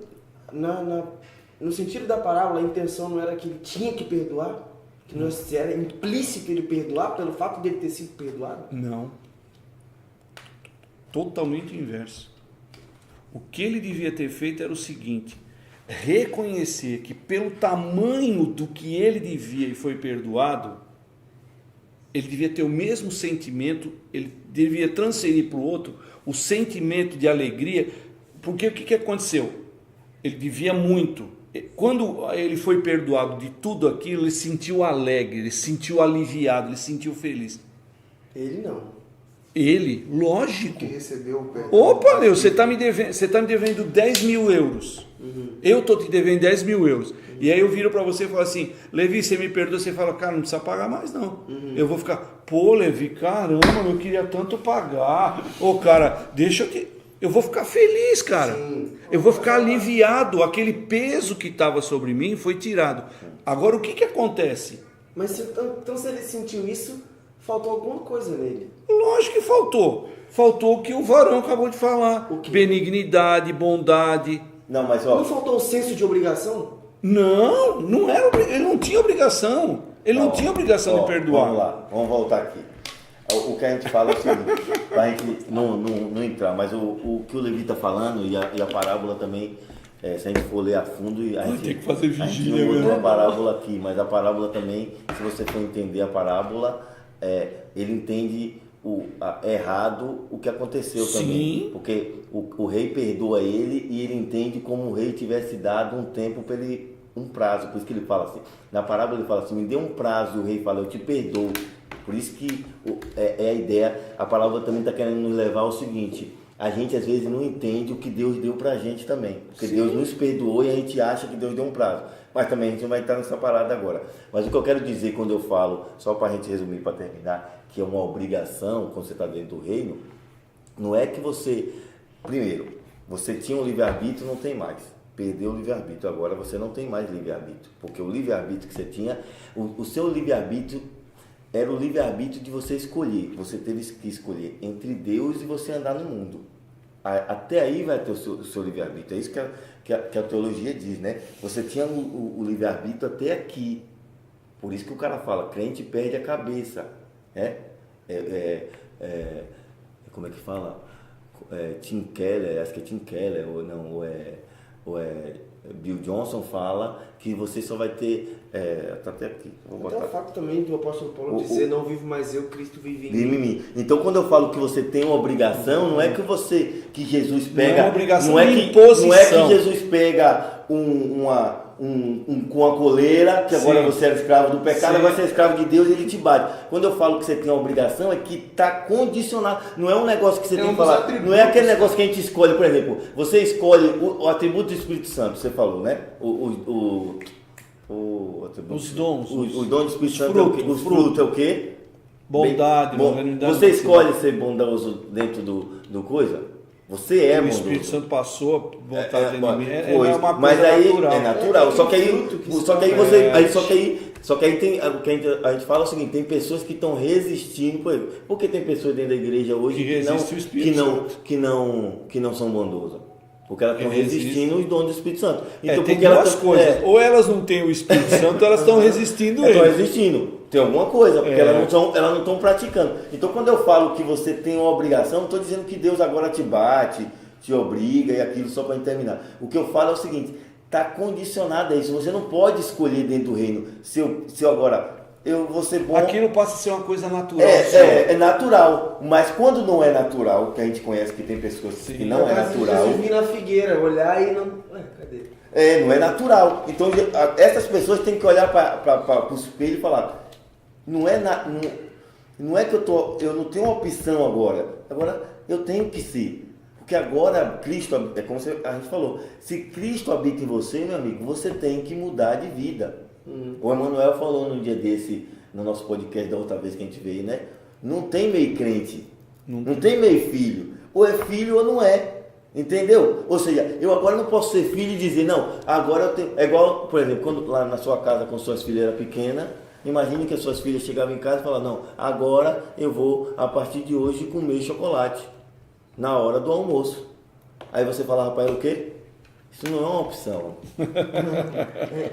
no sentido da parábola, a intenção não era que ele tinha que perdoar, que não era implícito ele perdoar pelo fato dele ter sido perdoado. Não. Totalmente inverso. O que ele devia ter feito era o seguinte: reconhecer que pelo tamanho do que ele devia e foi perdoado, ele devia ter o mesmo sentimento, ele devia transferir para o outro o sentimento de alegria, porque o que aconteceu? Ele devia muito. Quando ele foi perdoado de tudo aquilo, ele se sentiu alegre, ele se sentiu aliviado, ele se sentiu feliz. Ele não. Ele, lógico. Que recebeu o perdão. Opa, meu, você está me devendo 10 mil euros. Eu estou te devendo 10 mil euros. E aí eu viro para você e falo assim, Levi, você me perdoa? Você fala, cara, não precisa pagar mais não. Eu vou ficar, pô, Levi, caramba, eu queria tanto pagar. Ô, cara, deixa eu te... Eu vou ficar feliz, cara. Sim. Eu vou ficar aliviado. Aquele peso que estava sobre mim foi tirado. Agora, o que acontece? Mas então se ele sentiu isso, faltou alguma coisa nele. Lógico que faltou. Faltou o que o varão acabou de falar. O quê? Benignidade, bondade. Não, mas Não ó. faltou o senso de obrigação? Não era, ele não tinha obrigação. Ele não tinha obrigação de perdoar. Vamos lá, vamos voltar aqui. O que a gente fala é o seguinte, para a gente não entrar, mas o que o Levi está falando e a parábola também, se a gente for ler a fundo, a gente tem que fazer a gente vigília, não usa né? uma parábola aqui, mas a parábola também, se você for entender a parábola, ele entende errado o que aconteceu também. Sim. Porque o rei perdoa ele e ele entende como o rei tivesse dado um tempo para ele, um prazo. Por isso que ele fala assim, na parábola ele fala assim, me dê um prazo, e o rei fala, eu te perdoo. Por isso que é a ideia, a palavra também está querendo nos levar ao seguinte, a gente às vezes não entende o que Deus deu para a gente também, porque Deus nos perdoou e a gente acha que Deus deu um prazo, mas também a gente não vai estar nessa parada agora. Mas o que eu quero dizer quando eu falo, só para a gente resumir, para terminar, que é uma obrigação quando você está dentro do reino, não é que você, primeiro, você tinha um livre-arbítrio, não tem mais. Perdeu o livre-arbítrio, agora você não tem mais livre-arbítrio, porque o livre-arbítrio que você tinha, o seu livre-arbítrio era o livre-arbítrio de você escolher. Você teve que escolher entre Deus e você andar no mundo. Até aí vai ter o seu livre-arbítrio. É isso que a teologia diz, né? Você tinha o livre-arbítrio até aqui. Por isso que o cara fala, crente perde a cabeça. Como é que fala? Tim Keller, acho que é Tim Keller, ou é Bill Johnson fala que você só vai ter... tá até aqui, vou botar. Então o fato também do apóstolo Paulo dizer, não vivo mais eu, Cristo vive em mim. Então quando eu falo que você tem uma obrigação, não é que Jesus pega... Não é uma obrigação, não é de que, imposição. não é que Jesus pega com a coleira, que agora Sim. você era escravo do pecado, Sim. agora você é escravo de Deus e ele te bate. Quando eu falo que você tem uma obrigação, é que está condicionado. Não é um negócio que você tem que falar. Não é aquele negócio que a gente escolhe, por exemplo, você escolhe o atributo do Espírito Santo, você falou, né? Os dons. Os dons do Espírito Santo é o quê? Os frutos é o quê? Bondade, Bom, longanimidade, você escolhe ser bondoso dentro do coisa? Você é o bondoso. Espírito Santo passou a botar dentro de mim. É Pois, uma mas coisa aí natural. é natural. Só que aí tem o que a gente fala é o seguinte, tem pessoas que estão resistindo, por exemplo, porque tem pessoas dentro da igreja hoje Que resistem ao Espírito Santo. que não são bondosas. Porque elas estão Resistem. resistindo os dons do Espírito Santo. Tem porque elas duas coisas. Ou elas não têm o Espírito Santo, ou elas estão resistindo estão ele. resistindo. Tem alguma coisa, porque elas não estão praticando. Então quando eu falo que você tem uma obrigação, não estou dizendo que Deus agora te bate, te obriga e aquilo só para terminar. O que eu falo é o seguinte, está condicionado a isso. Você não pode escolher dentro do reino. Se eu agora, eu vou ser bom. Aquilo passa a ser uma coisa natural. É natural, mas quando não é natural, que a gente conhece que tem pessoas que não é natural. Eu vir na figueira, olhar e não. Cadê? Não é natural. Então essas pessoas têm que olhar para o espelho e falar, não é que eu não tenho uma opção agora eu tenho que ser. Porque agora Cristo, é como a gente falou, se Cristo habita em você, meu amigo, você tem que mudar de vida. O Emanuel falou num dia desse, no nosso podcast da outra vez que a gente veio, né? Não tem meio crente, não tem meio filho. Ou é filho ou não é. Entendeu? Ou seja, eu agora não posso ser filho e dizer, não, agora eu tenho... É igual, por exemplo, quando lá na sua casa com suas filhas eram pequenas, imagine que as suas filhas chegavam em casa e falavam, não, agora eu vou, a partir de hoje, comer chocolate na hora do almoço. Aí você falava para ela o quê? Isso não é uma opção.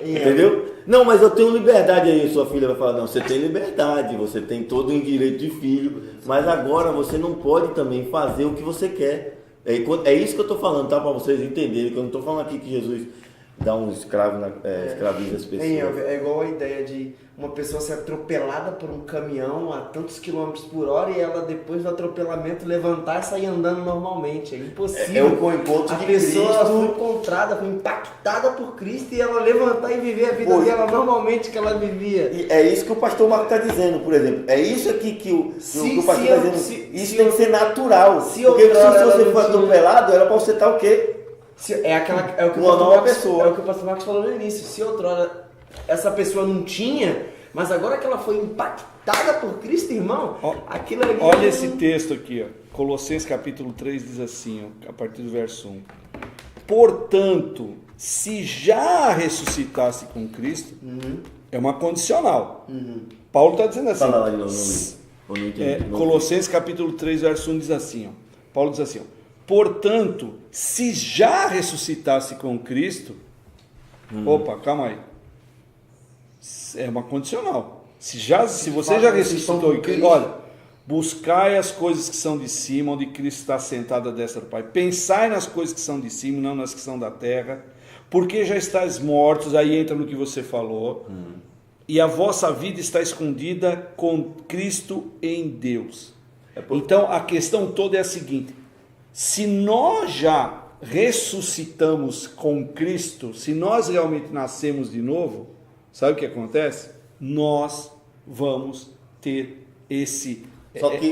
Entendeu? Não, mas eu tenho liberdade. Aí sua filha vai falar, não, você tem liberdade, você tem todo o direito de filho, mas agora você não pode também fazer o que você quer. É isso que eu estou falando, tá? Para vocês entenderem, que eu não estou falando aqui que Jesus dá um escravo, escraviza as pessoas. É igual a ideia de uma pessoa ser atropelada por um caminhão a tantos quilômetros por hora e ela depois do atropelamento levantar e sair andando normalmente. É impossível. O encontro de pessoa Cristo. foi encontrada, foi impactada por Cristo e ela levantar e viver a vida dela normalmente que ela vivia. E é isso que o pastor Marco está dizendo, por exemplo. É isso aqui que o pastor está dizendo. Isso tem que ser natural. Porque se você for atropelado, era para você estar o quê? É o que o pastor Marcos falou no início. Se outrora essa pessoa não tinha, mas agora que ela foi impactada por Cristo, irmão, aquilo ali... Olha esse texto aqui, ó. Colossenses capítulo 3 diz assim, ó, a partir do verso 1. Portanto, se já ressuscitasse com Cristo, é uma condicional. Paulo está dizendo assim. Fala lá de novo, Colossenses capítulo 3, verso 1 diz assim, ó. Paulo diz assim, ó. Portanto, se já ressuscitasse com Cristo, opa, calma aí. É uma condicional. Se você já ressuscitou em Cristo, olha, buscai as coisas que são de cima, onde Cristo está sentado à destra do Pai. Pensai nas coisas que são de cima, não nas que são da terra, porque já estáis mortos, aí entra no que você falou, e a vossa vida está escondida com Cristo em Deus. Então, a questão toda é a seguinte: se nós já ressuscitamos com Cristo, se nós realmente nascemos de novo, sabe o que acontece? Nós vamos ter esse...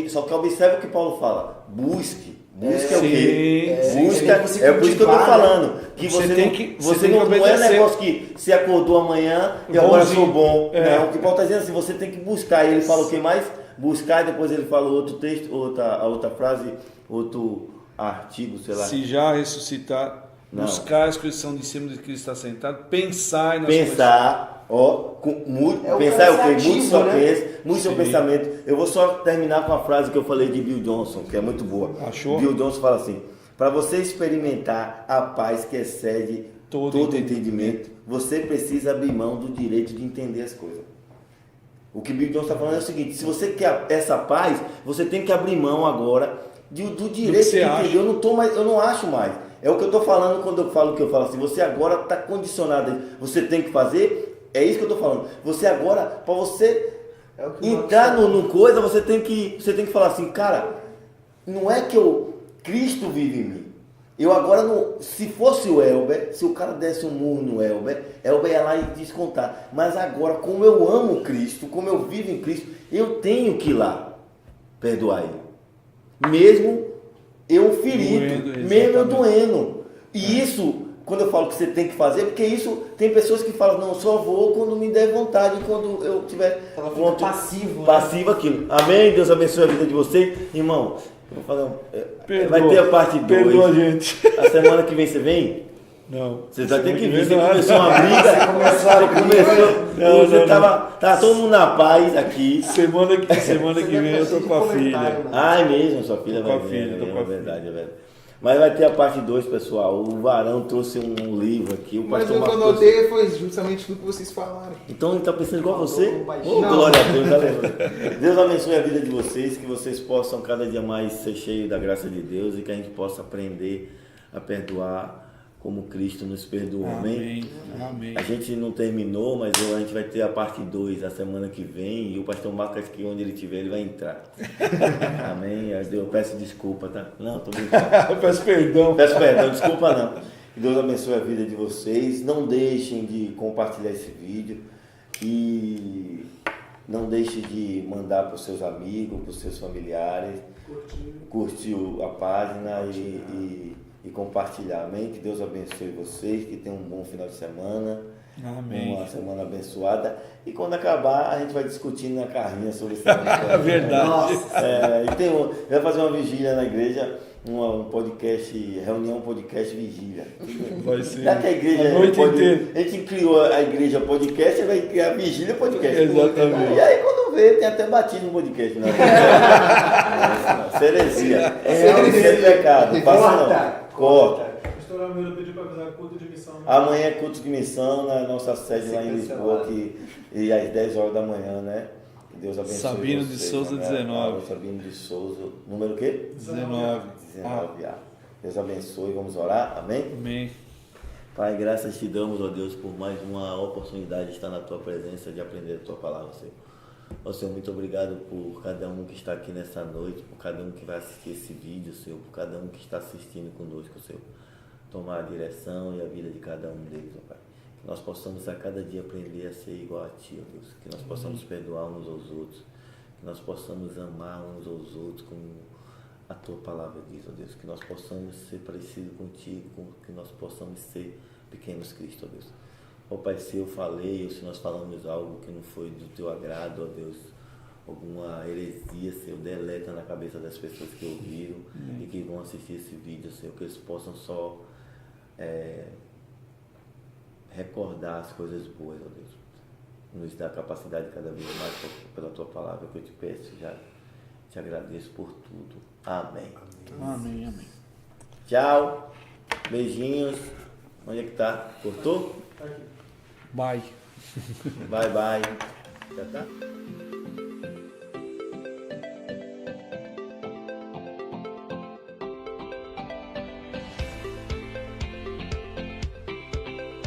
Só que observe o que Paulo fala. Busque é o quê? Busca, é por isso que eu estou falando. Que você não é um negócio que se acordou amanhã e agora sou bom. Não, o que Paulo está dizendo é assim, você tem que buscar. E ele fala o que mais? Buscar, e depois ele fala outro texto, a outra frase, outro artigo, sei lá. Se já ressuscitar, buscar as coisas que são de cima de Cristo está sentado, pensar nas coisas. Pensar é o quê? Muito só pensa, muito seu pensamento. Eu vou só terminar com a frase que eu falei de Bill Johnson, que é muito boa. Achou? Bill Johnson fala assim: para você experimentar a paz que excede todo entendimento, você precisa abrir mão do direito de entender as coisas. O que Bill Johnson está falando é o seguinte: se você quer essa paz, você tem que abrir mão agora do direito de entender. Eu não acho mais. É o que eu estou falando quando eu falo assim. Você agora está condicionado. Você tem que fazer. É isso que eu estou falando. Você agora, para você entrar no coisa, você tem que falar assim, cara, não é que Cristo vive em mim. Eu agora não. Se fosse o Elber, se o cara desse um murro no Elber ia lá e descontar. Mas agora, como eu amo Cristo, como eu vivo em Cristo, eu tenho que ir lá perdoar ele. Mesmo eu ferido, mesmo eu doendo. E isso, quando eu falo que você tem que fazer, porque isso, tem pessoas que falam, não, só vou quando me der vontade, quando eu tiver pronto, passivo aquilo. Amém? Deus abençoe a vida de vocês. Irmão, eu vou fazer vai ter a parte 2. Perdoa, gente. A semana que vem você vem? Não. Você vai ter que vir. Você começou uma briga. Você tava todo mundo na paz aqui. Semana que vem eu tô com a filha. Ah, é mesmo? Sua filha vai vir. Tô com a verdade, é verdade. Mas vai ter a parte 2, pessoal. O Varão trouxe um livro aqui. Mas o que eu notei foi justamente tudo que vocês falaram. Então ele está pensando igual a você? Glória a Deus, aleluia. Deus abençoe a vida de vocês, que vocês possam cada dia mais ser cheios da graça de Deus e que a gente possa aprender a perdoar como Cristo nos perdoou. Amém? Amém. A gente não terminou, mas a gente vai ter a parte 2 a semana que vem, e o pastor Marcos, que onde ele estiver, ele vai entrar. Amém? Eu peço desculpa, tá? Não, tô brincando. Peço perdão. Peço perdão, desculpa não. Que Deus abençoe a vida de vocês. Não deixem de compartilhar esse vídeo e não deixem de mandar para os seus amigos, para os seus familiares, curtir a página e compartilhar. Amém? Que Deus abençoe vocês, que tenham um bom final de semana. Amém. Uma semana abençoada. E quando acabar, a gente vai discutindo na carrinha sobre esse É verdade. e vai fazer uma vigília na igreja, um podcast, reunião podcast vigília. Vai ser Já que a igreja a noite inteira. a gente criou a igreja podcast, vai criar vigília podcast. Exatamente. E aí quando vê, tem até batismo no podcast. Ceresia. É pecado. Corta. Pastor Almeida pediu para avisar culto de missão. Né? Amanhã é culto de missão na nossa sede lá em Lisboa, e às 10 horas da manhã, né? Que Deus abençoe. Sabino de Souza, 19. Sabino de Souza, número o quê? 19. 19A. Deus abençoe, vamos orar, amém? Amém. Pai, graças te damos, ó Deus, por mais uma oportunidade de estar na tua presença, de aprender a tua palavra, Senhor. Ó Senhor, muito obrigado por cada um que está aqui nessa noite, por cada um que vai assistir esse vídeo, Senhor, por cada um que está assistindo conosco, Senhor. Tomar a direção e a vida de cada um deles, ó Pai. Que nós possamos a cada dia aprender a ser igual a Ti, ó Deus. Que nós possamos perdoar uns aos outros. Que nós possamos amar uns aos outros como a Tua palavra diz, ó Deus. Que nós possamos ser parecidos contigo, que nós possamos ser pequenos Cristo, ó Deus. Ó Pai, se eu falei ou se nós falamos algo que não foi do Teu agrado, ó Deus, alguma heresia, Senhor, deleta na cabeça das pessoas que ouviram e que vão assistir esse vídeo, Senhor, que eles possam só recordar as coisas boas, ó Deus. Nos dá capacidade cada vez mais pela Tua palavra, que eu te peço, já te agradeço por tudo. Amém. Amém, amém. Tchau. Beijinhos. Onde é que tá? Cortou? Tá aqui. Bye. Bye, bye. Já tá?